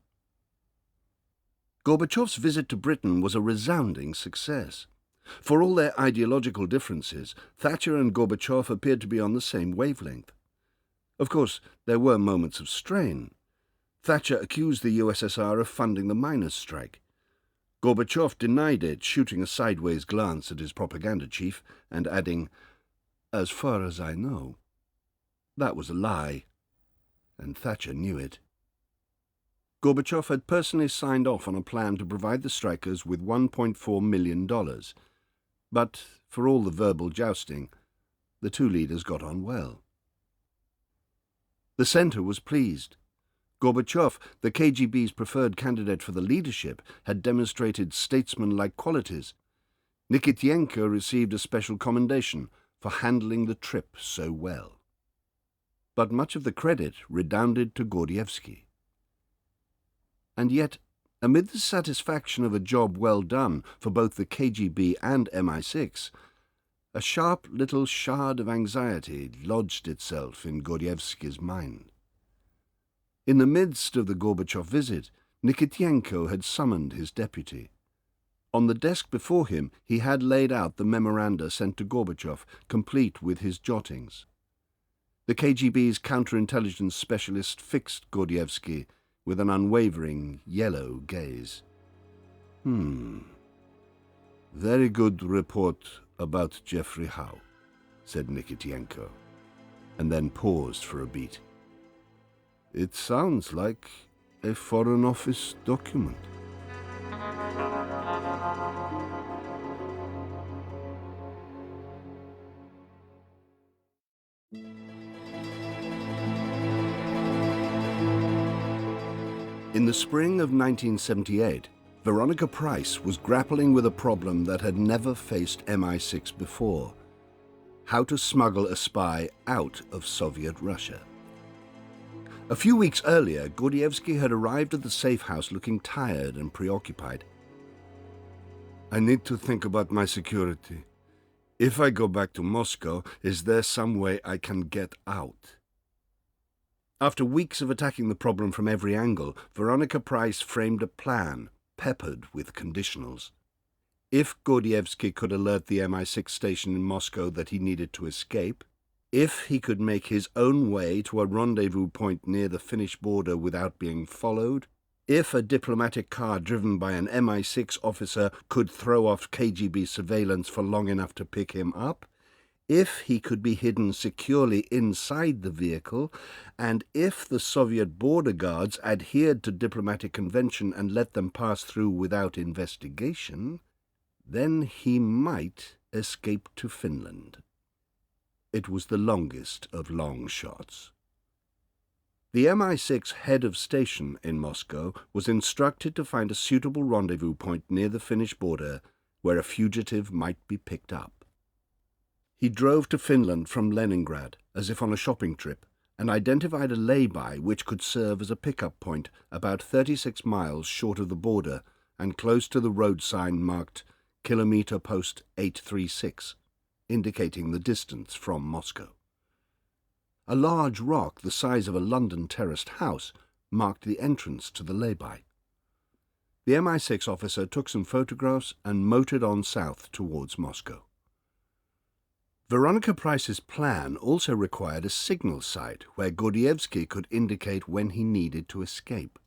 Gorbachev's visit to Britain was a resounding success. For all their ideological differences, Thatcher and Gorbachev appeared to be on the same wavelength. Of course, there were moments of strain. Thatcher accused the USSR of funding the miners' strike. Gorbachev denied it, shooting a sideways glance at his propaganda chief and adding, "As far as I know." That was a lie, and Thatcher knew it. Gorbachev had personally signed off on a plan to provide the strikers with $1.4 million. But, for all the verbal jousting, the two leaders got on well. The centre was pleased. Gorbachev, the KGB's preferred candidate for the leadership, had demonstrated statesmanlike qualities. Nikitienko received a special commendation for handling the trip so well. But much of the credit redounded to Gordievsky. And yet, amid the satisfaction of a job well done for both the KGB and MI6, a sharp little shard of anxiety lodged itself in Gordievsky's mind. In the midst of the Gorbachev visit, Nikitienko had summoned his deputy. On the desk before him he had laid out the memoranda sent to Gorbachev, complete with his jottings. The KGB's counterintelligence specialist fixed Gordievsky with an unwavering yellow gaze. Very good report about Jeffrey Howe, said Nikitienko, and then paused for a beat. It sounds like a Foreign Office document. In the spring of 1978, Veronica Price was grappling with a problem that had never faced MI6 before: how to smuggle a spy out of Soviet Russia. A few weeks earlier, Gordievsky had arrived at the safe house looking tired and preoccupied. I need to think about my security. If I go back to Moscow, is there some way I can get out? After weeks of attacking the problem from every angle, Veronica Price framed a plan, peppered with conditionals. If Gordievsky could alert the MI6 station in Moscow that he needed to escape, if he could make his own way to a rendezvous point near the Finnish border without being followed, if a diplomatic car driven by an MI6 officer could throw off KGB surveillance for long enough to pick him up, if he could be hidden securely inside the vehicle, and if the Soviet border guards adhered to diplomatic convention and let them pass through without investigation, then he might escape to Finland. It was the longest of long shots. The MI6 head of station in Moscow was instructed to find a suitable rendezvous point near the Finnish border where a fugitive might be picked up. He drove to Finland from Leningrad, as if on a shopping trip, and identified a lay-by which could serve as a pickup point about 36 miles short of the border and close to the road sign marked Kilometre Post 836, indicating the distance from Moscow. A large rock the size of a London terraced house marked the entrance to the lay-by. The MI6 officer took some photographs and motored on south towards Moscow. Veronica Price's plan also required a signal site where Gordievsky could indicate when he needed to escape.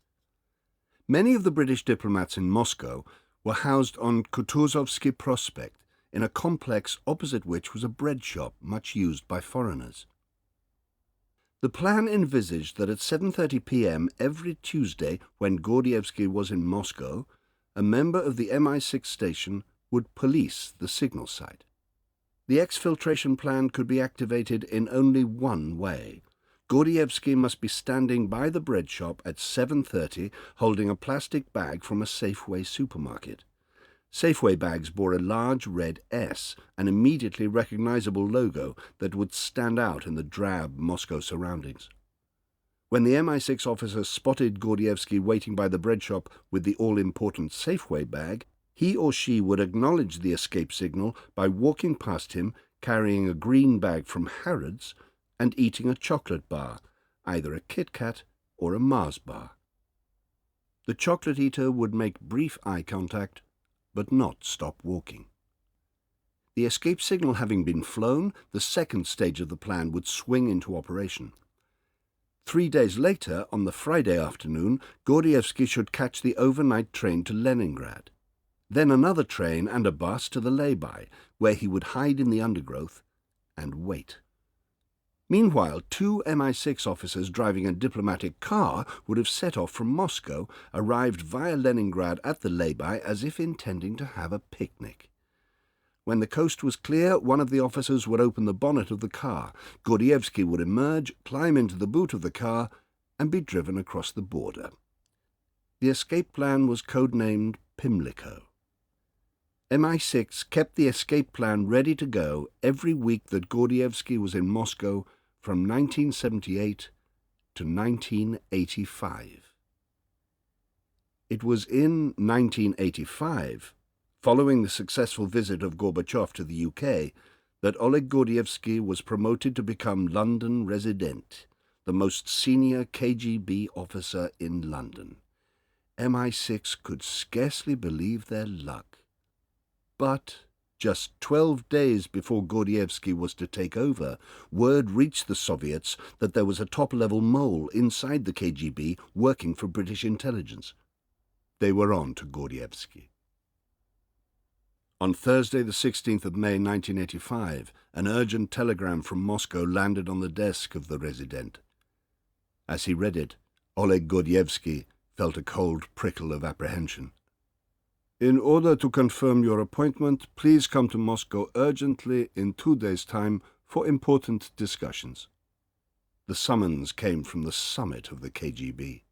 Many of the British diplomats in Moscow were housed on Kutuzovsky Prospect, in a complex opposite which was a bread shop much used by foreigners. The plan envisaged that at 7:30 p.m. every Tuesday, when Gordievsky was in Moscow, a member of the MI6 station would police the signal site. The exfiltration plan could be activated in only one way. Gordievsky must be standing by the bread shop at 7:30, holding a plastic bag from a Safeway supermarket. Safeway bags bore a large red S, an immediately recognizable logo that would stand out in the drab Moscow surroundings. When the MI6 officer spotted Gordievsky waiting by the bread shop with the all-important Safeway bag, he or she would acknowledge the escape signal by walking past him, carrying a green bag from Harrods, and eating a chocolate bar, either a Kit Kat or a Mars bar. The chocolate eater would make brief eye contact, but not stop walking. The escape signal having been flown, the second stage of the plan would swing into operation. 3 days later, on the Friday afternoon, Gordievsky should catch the overnight train to Leningrad. Then another train and a bus to the lay-by, where he would hide in the undergrowth and wait. Meanwhile, 2 MI6 officers driving a diplomatic car would have set off from Moscow, arrived via Leningrad at the lay-by as if intending to have a picnic. When the coast was clear, one of the officers would open the bonnet of the car. Gordievsky would emerge, climb into the boot of the car, and be driven across the border. The escape plan was codenamed Pimlico. MI6 kept the escape plan ready to go every week that Gordievsky was in Moscow from 1978 to 1985. It was in 1985, following the successful visit of Gorbachev to the UK, that Oleg Gordievsky was promoted to become London Resident, the most senior KGB officer in London. MI6 could scarcely believe their luck. But Just 12 days before Gordievsky was to take over, word reached the Soviets that there was a top-level mole inside the KGB working for British intelligence. They were on to Gordievsky. On Thursday, the 16th of May 1985, an urgent telegram from Moscow landed on the desk of the resident. As he read it, Oleg Gordievsky felt a cold prickle of apprehension. In order to confirm your appointment, please come to Moscow urgently in 2 days' time for important discussions. The summons came from the summit of the KGB.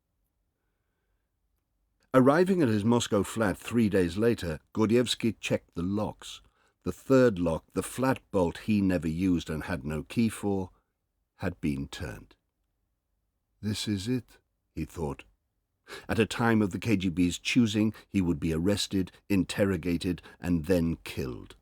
Arriving at his Moscow flat 3 days later, Gordievsky checked the locks. The third lock, the flat bolt he never used and had no key for, had been turned. This is it, he thought. At a time of the KGB's choosing, he would be arrested, interrogated, and then killed.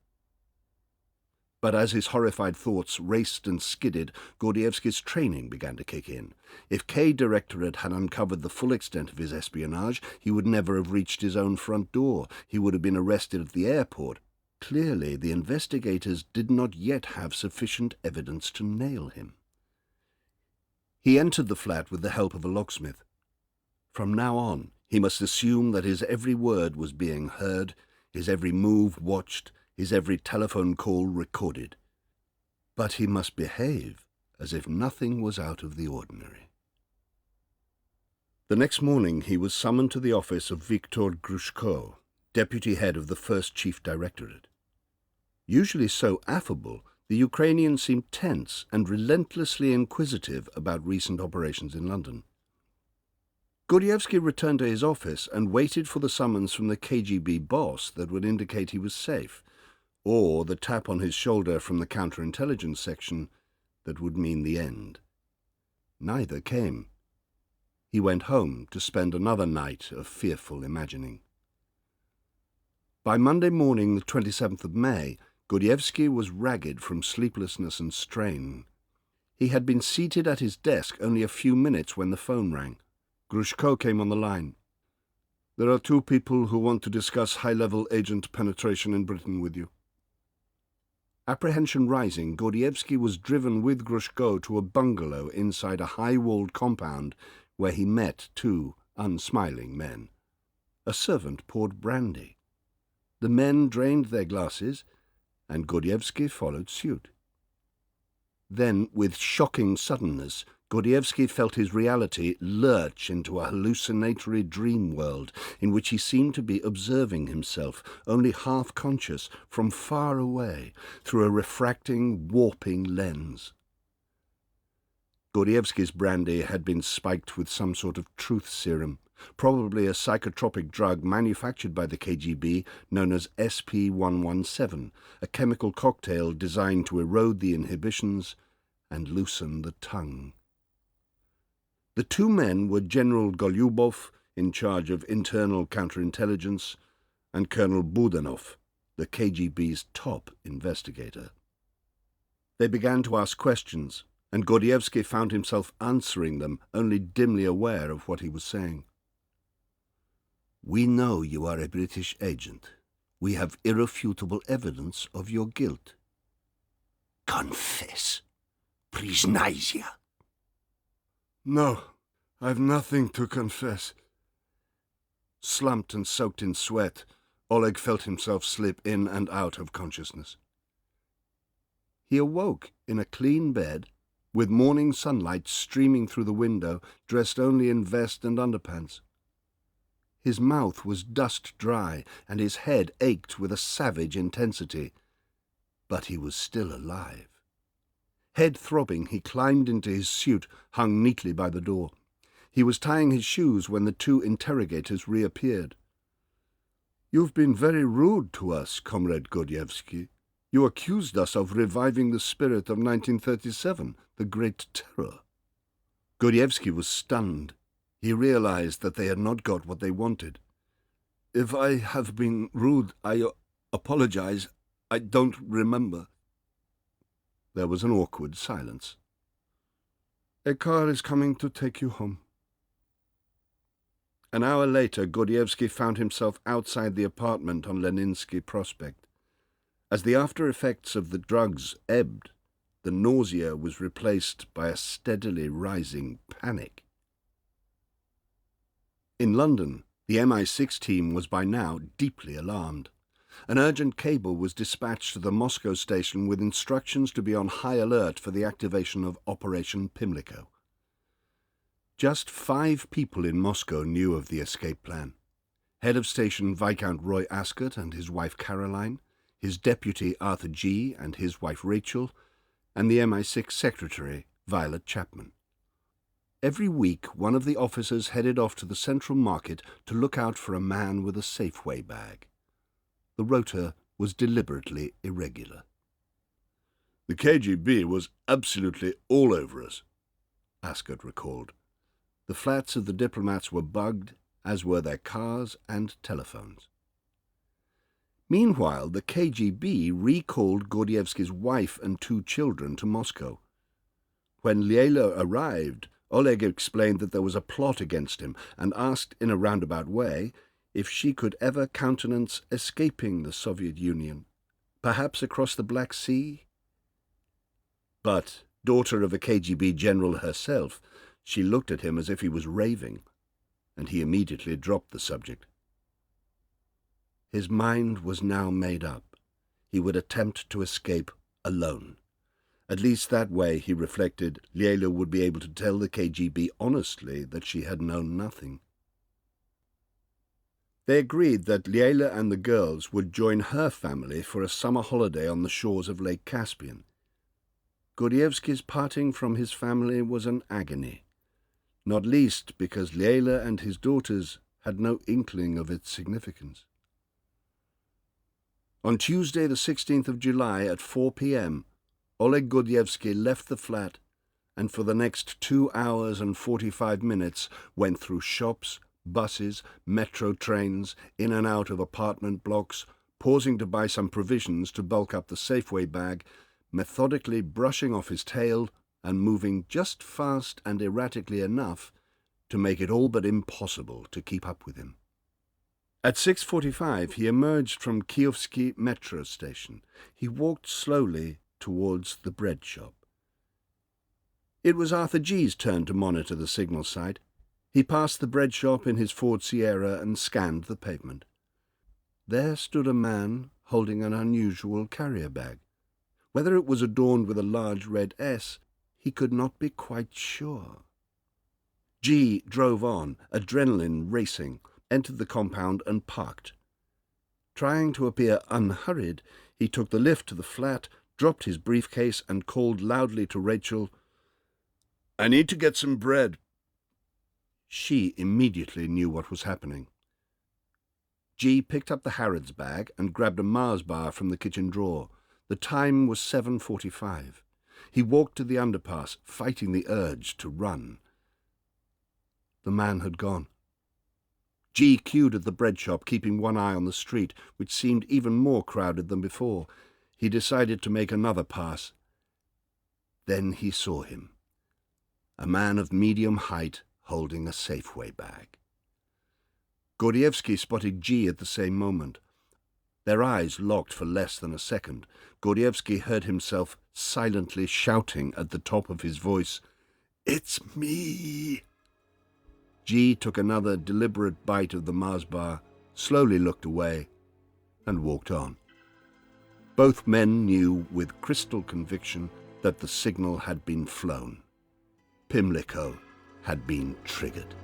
But as his horrified thoughts raced and skidded, Gordievsky's training began to kick in. If K Directorate had uncovered the full extent of his espionage, he would never have reached his own front door. He would have been arrested at the airport. Clearly, the investigators did not yet have sufficient evidence to nail him. He entered the flat with the help of a locksmith. From now on, he must assume that his every word was being heard, his every move watched, his every telephone call recorded. But he must behave as if nothing was out of the ordinary. The next morning he was summoned to the office of Viktor Grushko, deputy head of the First Chief Directorate. Usually so affable, the Ukrainian seemed tense and relentlessly inquisitive about recent operations in London. Gordievsky returned to his office and waited for the summons from the KGB boss that would indicate he was safe, or the tap on his shoulder from the counterintelligence section that would mean the end. Neither came. He went home to spend another night of fearful imagining. By Monday morning, the 27th of May, Gordievsky was ragged from sleeplessness and strain. He had been seated at his desk only a few minutes when the phone rang. Grushko came on the line. There are 2 people who want to discuss high-level agent penetration in Britain with you. Apprehension rising, Gordievsky was driven with Grushko to a bungalow inside a high-walled compound where he met 2 unsmiling men. A servant poured brandy. The men drained their glasses, and Gordievsky followed suit. Then, with shocking suddenness, Gordievsky felt his reality lurch into a hallucinatory dream world in which he seemed to be observing himself, only half-conscious, from far away, through a refracting, warping lens. Gordievsky's brandy had been spiked with some sort of truth serum, probably a psychotropic drug manufactured by the KGB known as SP-117, a chemical cocktail designed to erode the inhibitions and loosen the tongue. The 2 men were General Golyubov, in charge of internal counterintelligence, and Colonel Budanov, the KGB's top investigator. They began to ask questions, and Gordievsky found himself answering them, only dimly aware of what he was saying. We know you are a British agent. We have irrefutable evidence of your guilt. Confess. Признайся. No, I've nothing to confess. Slumped and soaked in sweat, Oleg felt himself slip in and out of consciousness. He awoke in a clean bed, with morning sunlight streaming through the window, dressed only in vest and underpants. His mouth was dust-dry, and his head ached with a savage intensity. But he was still alive. Head throbbing, he climbed into his suit, hung neatly by the door. He was tying his shoes when the 2 interrogators reappeared. You've been very rude to us, Comrade Gordievsky. You accused us of reviving the spirit of 1937, the Great Terror. Gordievsky was stunned. He realized that they had not got what they wanted. If I have been rude, I apologize. I don't remember. There was an awkward silence. A car is coming to take you home. An hour later, Gordievsky found himself outside the apartment on Leninsky Prospect. As the after effects of the drugs ebbed, the nausea was replaced by a steadily rising panic. In London, the MI6 team was by now deeply alarmed. An urgent cable was dispatched to the Moscow station with instructions to be on high alert for the activation of Operation Pimlico. Just 5 people in Moscow knew of the escape plan. Head of station Viscount Roy Ascot and his wife Caroline, his deputy Arthur G. and his wife Rachel, and the MI6 secretary Violet Chapman. Every week one of the officers headed off to the Central Market to look out for a man with a Safeway bag. The rota was deliberately irregular. "The KGB was absolutely all over us," Ascot recalled. The flats of the diplomats were bugged, as were their cars and telephones. Meanwhile, the KGB recalled Gordievsky's wife and 2 children to Moscow. When Lyela arrived, Oleg explained that there was a plot against him and asked in a roundabout way if she could ever countenance escaping the Soviet Union, perhaps across the Black Sea. But, daughter of a KGB general herself, she looked at him as if he was raving, and he immediately dropped the subject. His mind was now made up. He would attempt to escape alone. At least that way, he reflected, Lyela would be able to tell the KGB honestly that she had known nothing. They agreed that Lyela and the girls would join her family for a summer holiday on the shores of Lake Caspian. Gordievsky's parting from his family was an agony, not least because Lyela and his daughters had no inkling of its significance. On Tuesday the 16th of July at 4 p.m., Oleg Gordievsky left the flat and for the next 2 hours and 45 minutes went through shops, buses, metro trains, in and out of apartment blocks, pausing to buy some provisions to bulk up the Safeway bag, methodically brushing off his tail and moving just fast and erratically enough to make it all but impossible to keep up with him. At 6:45 he emerged from Kievsky metro station. He walked slowly towards the bread shop. It was Arthur G's turn to monitor the signal site. He passed the bread shop in his Ford Sierra and scanned the pavement. There stood a man holding an unusual carrier bag. Whether it was adorned with a large red S, he could not be quite sure. G drove on, adrenaline racing, entered the compound and parked. Trying to appear unhurried, he took the lift to the flat, dropped his briefcase and called loudly to Rachel, "I need to get some bread." She immediately knew what was happening. G picked up the Harrods bag and grabbed a Mars bar from the kitchen drawer. The time was 7:45. He walked to the underpass, fighting the urge to run. The man had gone. G queued at the bread shop, keeping one eye on the street, which seemed even more crowded than before. He decided to make another pass. Then he saw him. A man of medium height holding a Safeway bag. Gordievsky spotted G at the same moment. Their eyes locked for less than a second. Gordievsky heard himself silently shouting at the top of his voice, "It's me!" G took another deliberate bite of the Mars bar, slowly looked away, and walked on. Both men knew with crystal conviction that the signal had been flown. Pimlico had been triggered.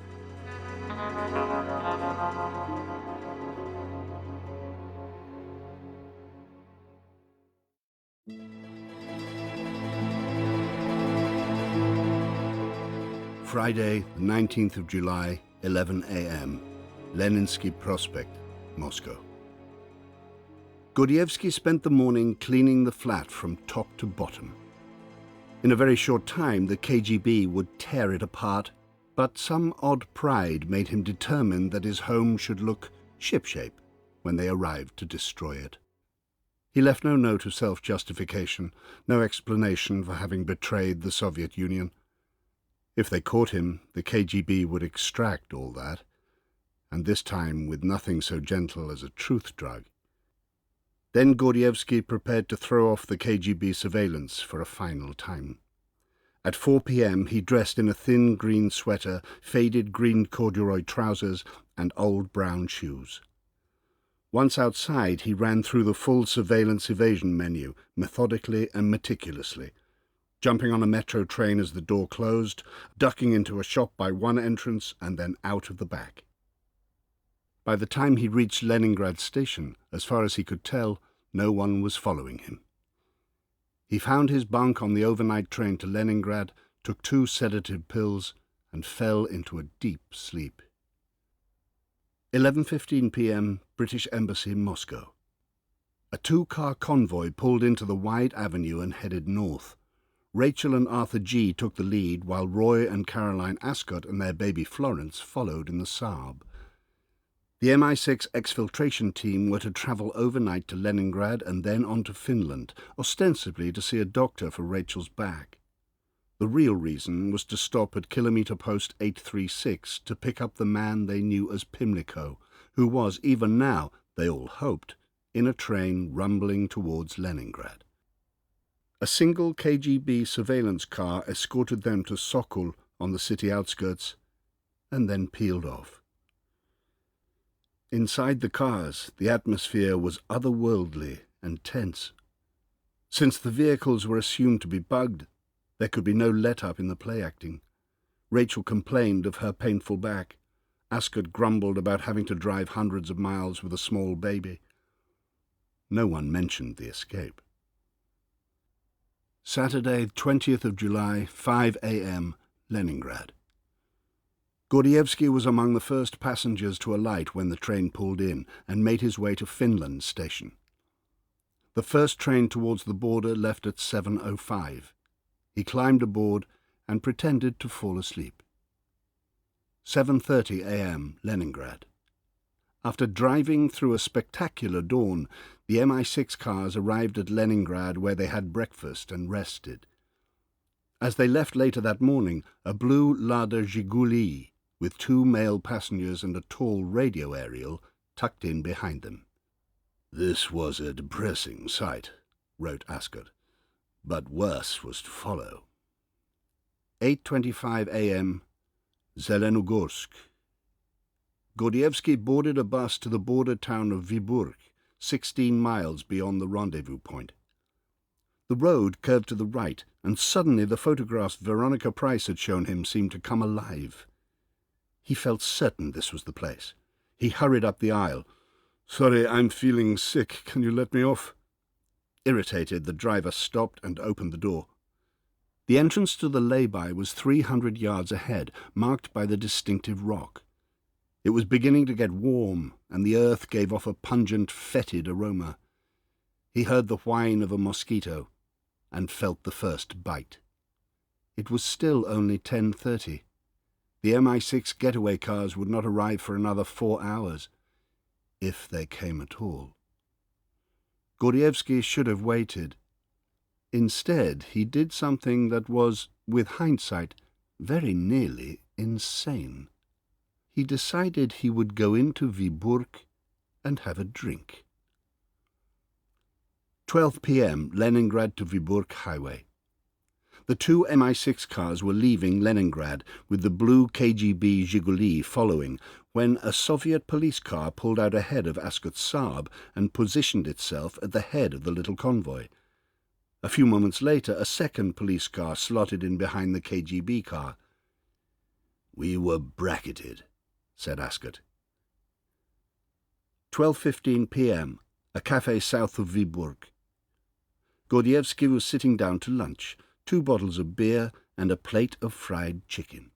Friday, the 19th of July, 11 a.m., Leninsky Prospect, Moscow. Gordievsky spent the morning cleaning the flat from top to bottom. In a very short time, the KGB would tear it apart, but some odd pride made him determined that his home should look shipshape when they arrived to destroy it. He left no note of self-justification, no explanation for having betrayed the Soviet Union. If they caught him, the KGB would extract all that, and this time with nothing so gentle as a truth drug. Then Gordievsky prepared to throw off the KGB surveillance for a final time. At 4 p.m. he dressed in a thin green sweater, faded green corduroy trousers and old brown shoes. Once outside, he ran through the full surveillance evasion menu, methodically and meticulously, jumping on a metro train as the door closed, ducking into a shop by one entrance and then out of the back. By the time he reached Leningrad station, as far as he could tell, no one was following him. He found his bunk on the overnight train to Leningrad, took 2 sedative pills, and fell into a deep sleep. 11:15 p.m., British Embassy, Moscow. A 2-car convoy pulled into the wide avenue and headed north. Rachel and Arthur G. took the lead, while Roy and Caroline Ascot and their baby Florence followed in the Saab. The MI6 exfiltration team were to travel overnight to Leningrad and then on to Finland, ostensibly to see a doctor for Rachel's back. The real reason was to stop at kilometre post 836 to pick up the man they knew as Pimlico, who was, even now, they all hoped, in a train rumbling towards Leningrad. A single KGB surveillance car escorted them to Sokol on the city outskirts, and then peeled off. Inside the cars, the atmosphere was otherworldly and tense. Since the vehicles were assumed to be bugged, there could be no let-up in the play-acting. Rachel complained of her painful back. Ascot grumbled about having to drive hundreds of miles with a small baby. No one mentioned the escape. Saturday, 20th of July, 5 a.m., Leningrad. Gordievsky was among the first passengers to alight when the train pulled in and made his way to Finland station. The first train towards the border left at 7:05. He climbed aboard and pretended to fall asleep. 7:30 a.m., Leningrad. After driving through a spectacular dawn, the MI6 cars arrived at Leningrad, where they had breakfast and rested. As they left later that morning, a blue Lada Zhiguli with 2 male passengers and a tall radio aerial tucked in behind them. "This was a depressing sight," wrote Ascot, "but worse was to follow." 8:25 a.m., Zelenogorsk. Gordievsky boarded a bus to the border town of Vyborg, 16 miles beyond the rendezvous point. The road curved to the right, and suddenly the photographs Veronica Price had shown him seemed to come alive. He felt certain this was the place. He hurried up the aisle. "Sorry, I'm feeling sick. Can you let me off?" Irritated, the driver stopped and opened the door. The entrance to the lay-by was 300 yards ahead, marked by the distinctive rock. It was beginning to get warm, and the earth gave off a pungent, fetid aroma. He heard the whine of a mosquito and felt the first bite. It was still only 10:30. The MI6 getaway cars would not arrive for another 4 hours, if they came at all. Gordievsky should have waited. Instead, he did something that was, with hindsight, very nearly insane. He decided he would go into Vyborg and have a drink. 12 p.m., Leningrad to Vyborg highway. The 2 MI6 cars were leaving Leningrad, with the blue KGB Zhiguli following, when a Soviet police car pulled out ahead of Ascot's Saab and positioned itself at the head of the little convoy. A few moments later, a second police car slotted in behind the KGB car. "We were bracketed," said Ascot. 12:15 p.m., a cafe south of Vyborg. Gordievsky was sitting down to lunch, 2 bottles of beer and a plate of fried chicken.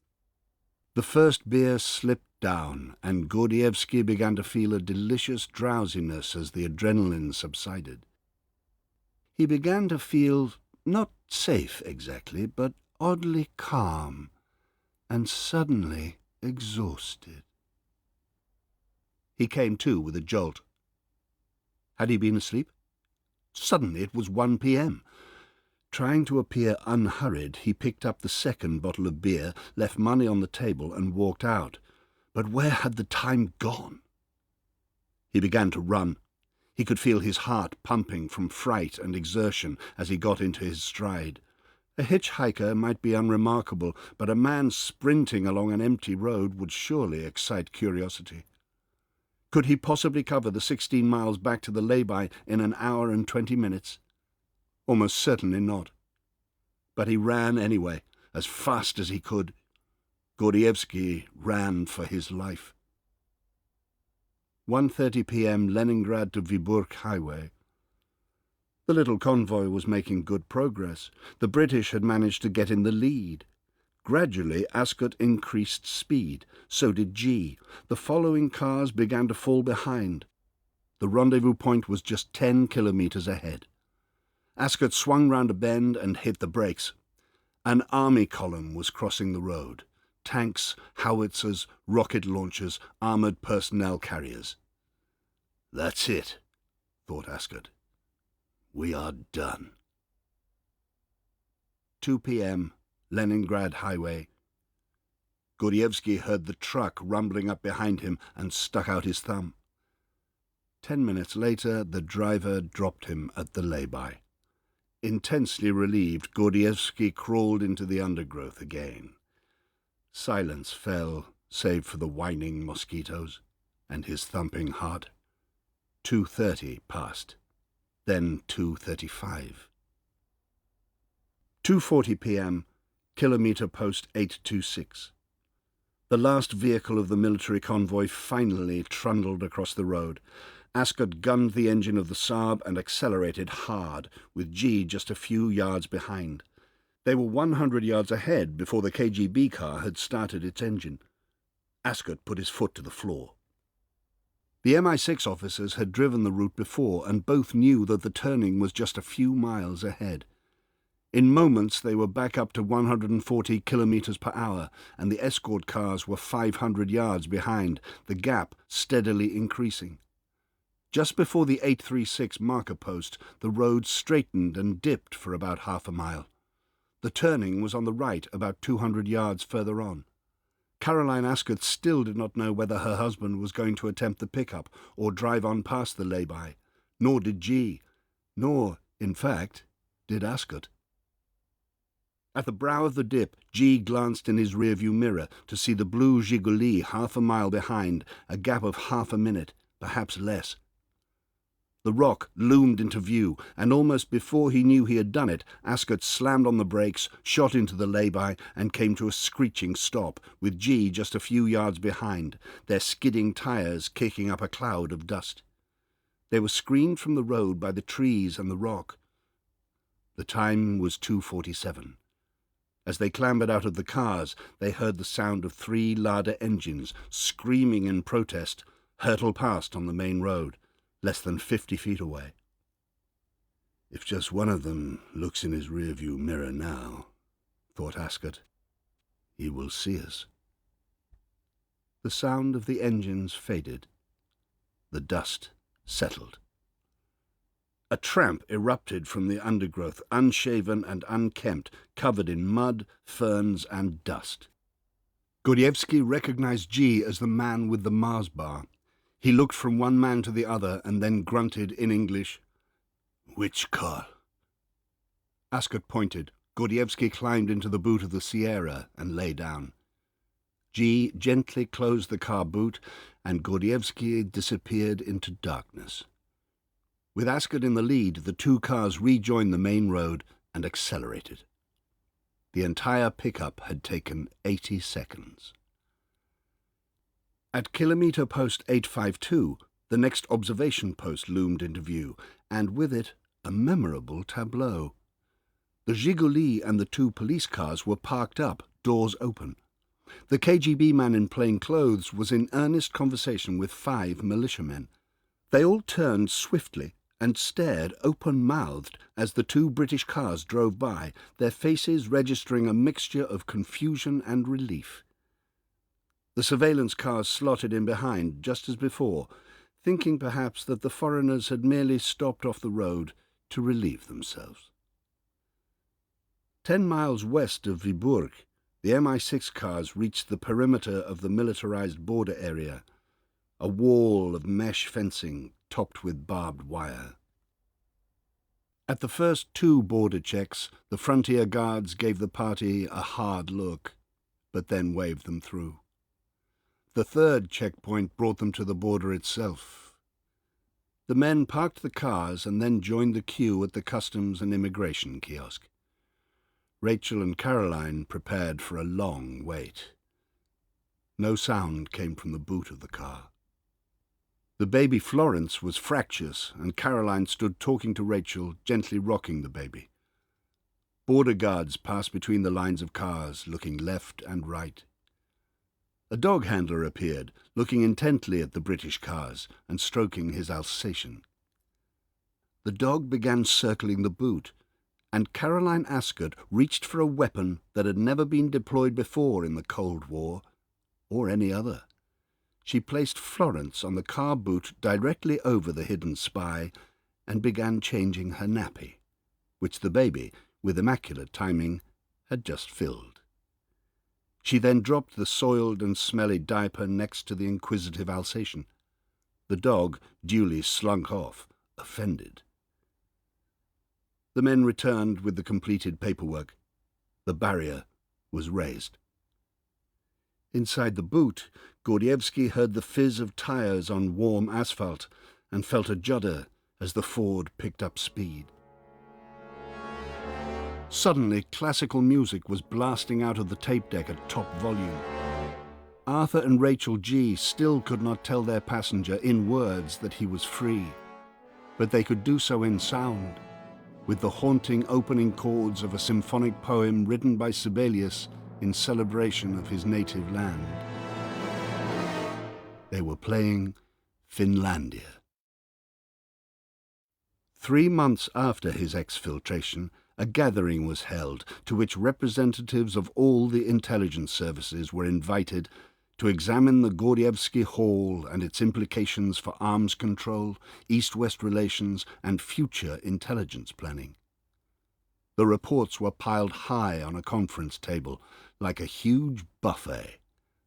The first beer slipped down, and Gordievsky began to feel a delicious drowsiness as the adrenaline subsided. He began to feel not safe exactly, but oddly calm, and suddenly exhausted. He came to with a jolt. Had he been asleep? Suddenly it was 1 p.m. Trying to appear unhurried, he picked up the second bottle of beer, left money on the table, and walked out. But where had the time gone? He began to run. He could feel his heart pumping from fright and exertion as he got into his stride. A hitchhiker might be unremarkable, but a man sprinting along an empty road would surely excite curiosity. Could he possibly cover the 16 miles back to the lay-by in an hour and 20 minutes? Almost certainly not. But he ran anyway, as fast as he could. Gordievsky ran for his life. 1:30 p.m. Leningrad to Vyborg Highway. The little convoy was making good progress. The British had managed to get in the lead. Gradually, Ascot increased speed. So did G. The following cars began to fall behind. The rendezvous point was just 10 kilometres ahead. Ascot swung round a bend and hit the brakes. An army column was crossing the road. Tanks, howitzers, rocket launchers, armoured personnel carriers. "That's it," thought Ascot. "We are done." 2 p.m. Leningrad Highway. Gordievsky heard the truck rumbling up behind him and stuck out his thumb. 10 minutes later, the driver dropped him at the lay-by. Intensely relieved, Gordievsky crawled into the undergrowth again. Silence fell, save for the whining mosquitoes and his thumping heart. 2:30 passed, then 2:35. 2:40 p.m., kilometre post 826. The last vehicle of the military convoy finally trundled across the road. Ascot gunned the engine of the Saab and accelerated hard, with G just a few yards behind. They were 100 yards ahead before the KGB car had started its engine. Ascot put his foot to the floor. The MI6 officers had driven the route before, and both knew that the turning was just a few miles ahead. In moments they were back up to 140 kilometres per hour, and the escort cars were 500 yards behind, the gap steadily increasing. Just before the 836 marker post, the road straightened and dipped for about half a mile. The turning was on the right, about 200 yards further on. Caroline Ascot still did not know whether her husband was going to attempt the pickup or drive on past the lay-by. Nor did G. Nor, in fact, did Ascot. At the brow of the dip, G glanced in his rearview mirror to see the blue Gigoli half a mile behind, a gap of half a minute, perhaps less. The rock loomed into view, and almost before he knew he had done it, Ascot slammed on the brakes, shot into the lay-by, and came to a screeching stop, with G just a few yards behind, their skidding tyres kicking up a cloud of dust. They were screened from the road by the trees and the rock. The time was 2:47. As they clambered out of the cars, they heard the sound of 3 Lada engines, screaming in protest, hurtle past on the main road, less than 50 feet away. "If just one of them looks in his rearview mirror now," thought Ascot, "he will see us." The sound of the engines faded. The dust settled. A tramp erupted from the undergrowth, unshaven and unkempt, covered in mud, ferns, and dust. Gordievsky recognized G as the man with the Mars bar. He looked from one man to the other and then grunted in English, "Which car?" Ascot pointed. Gordievsky climbed into the boot of the Sierra and lay down. G gently closed the car boot, and Gordievsky disappeared into darkness. With Ascot in the lead, the 2 cars rejoined the main road and accelerated. The entire pickup had taken 80 seconds. At kilometre post 852, the next observation post loomed into view, and with it a memorable tableau. The Gigoli and the 2 police cars were parked up, doors open. The KGB man in plain clothes was in earnest conversation with 5 militiamen. They all turned swiftly and stared open-mouthed as the 2 British cars drove by, their faces registering a mixture of confusion and relief. The surveillance cars slotted in behind, just as before, thinking perhaps that the foreigners had merely stopped off the road to relieve themselves. 10 miles west of Vyborg, the MI6 cars reached the perimeter of the militarized border area, a wall of mesh fencing topped with barbed wire. At the first 2 border checks, the frontier guards gave the party a hard look, but then waved them through. The 3rd checkpoint brought them to the border itself. The men parked the cars and then joined the queue at the customs and immigration kiosk. Rachel and Caroline prepared for a long wait. No sound came from the boot of the car. The baby Florence was fractious, and Caroline stood talking to Rachel, gently rocking the baby. Border guards passed between the lines of cars, looking left and right. A dog handler appeared, looking intently at the British cars and stroking his Alsatian. The dog began circling the boot, and Caroline Ascot reached for a weapon that had never been deployed before in the Cold War, or any other. She placed Florence on the car boot directly over the hidden spy and began changing her nappy, which the baby, with immaculate timing, had just filled. She then dropped the soiled and smelly diaper next to the inquisitive Alsatian. The dog duly slunk off, offended. The men returned with the completed paperwork. The barrier was raised. Inside the boot, Gordievsky heard the fizz of tyres on warm asphalt and felt a judder as the Ford picked up speed. Suddenly, classical music was blasting out of the tape deck at top volume. Arthur and Rachel G. still could not tell their passenger in words that he was free, but they could do so in sound, with the haunting opening chords of a symphonic poem written by Sibelius in celebration of his native land. They were playing Finlandia. 3 months after his exfiltration, a gathering was held to which representatives of all the intelligence services were invited to examine the Gordievsky Hall and its implications for arms control, East-West relations, and future intelligence planning. The reports were piled high on a conference table, like a huge buffet,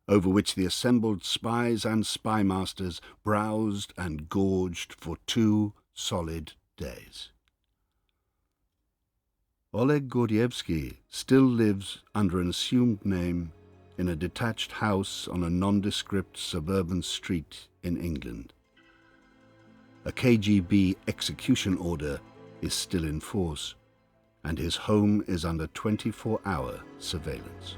over which the assembled spies and spy masters browsed and gorged for 2 solid days. Oleg Gordievsky still lives under an assumed name in a detached house on a nondescript suburban street in England. A KGB execution order is still in force, and his home is under 24-hour surveillance.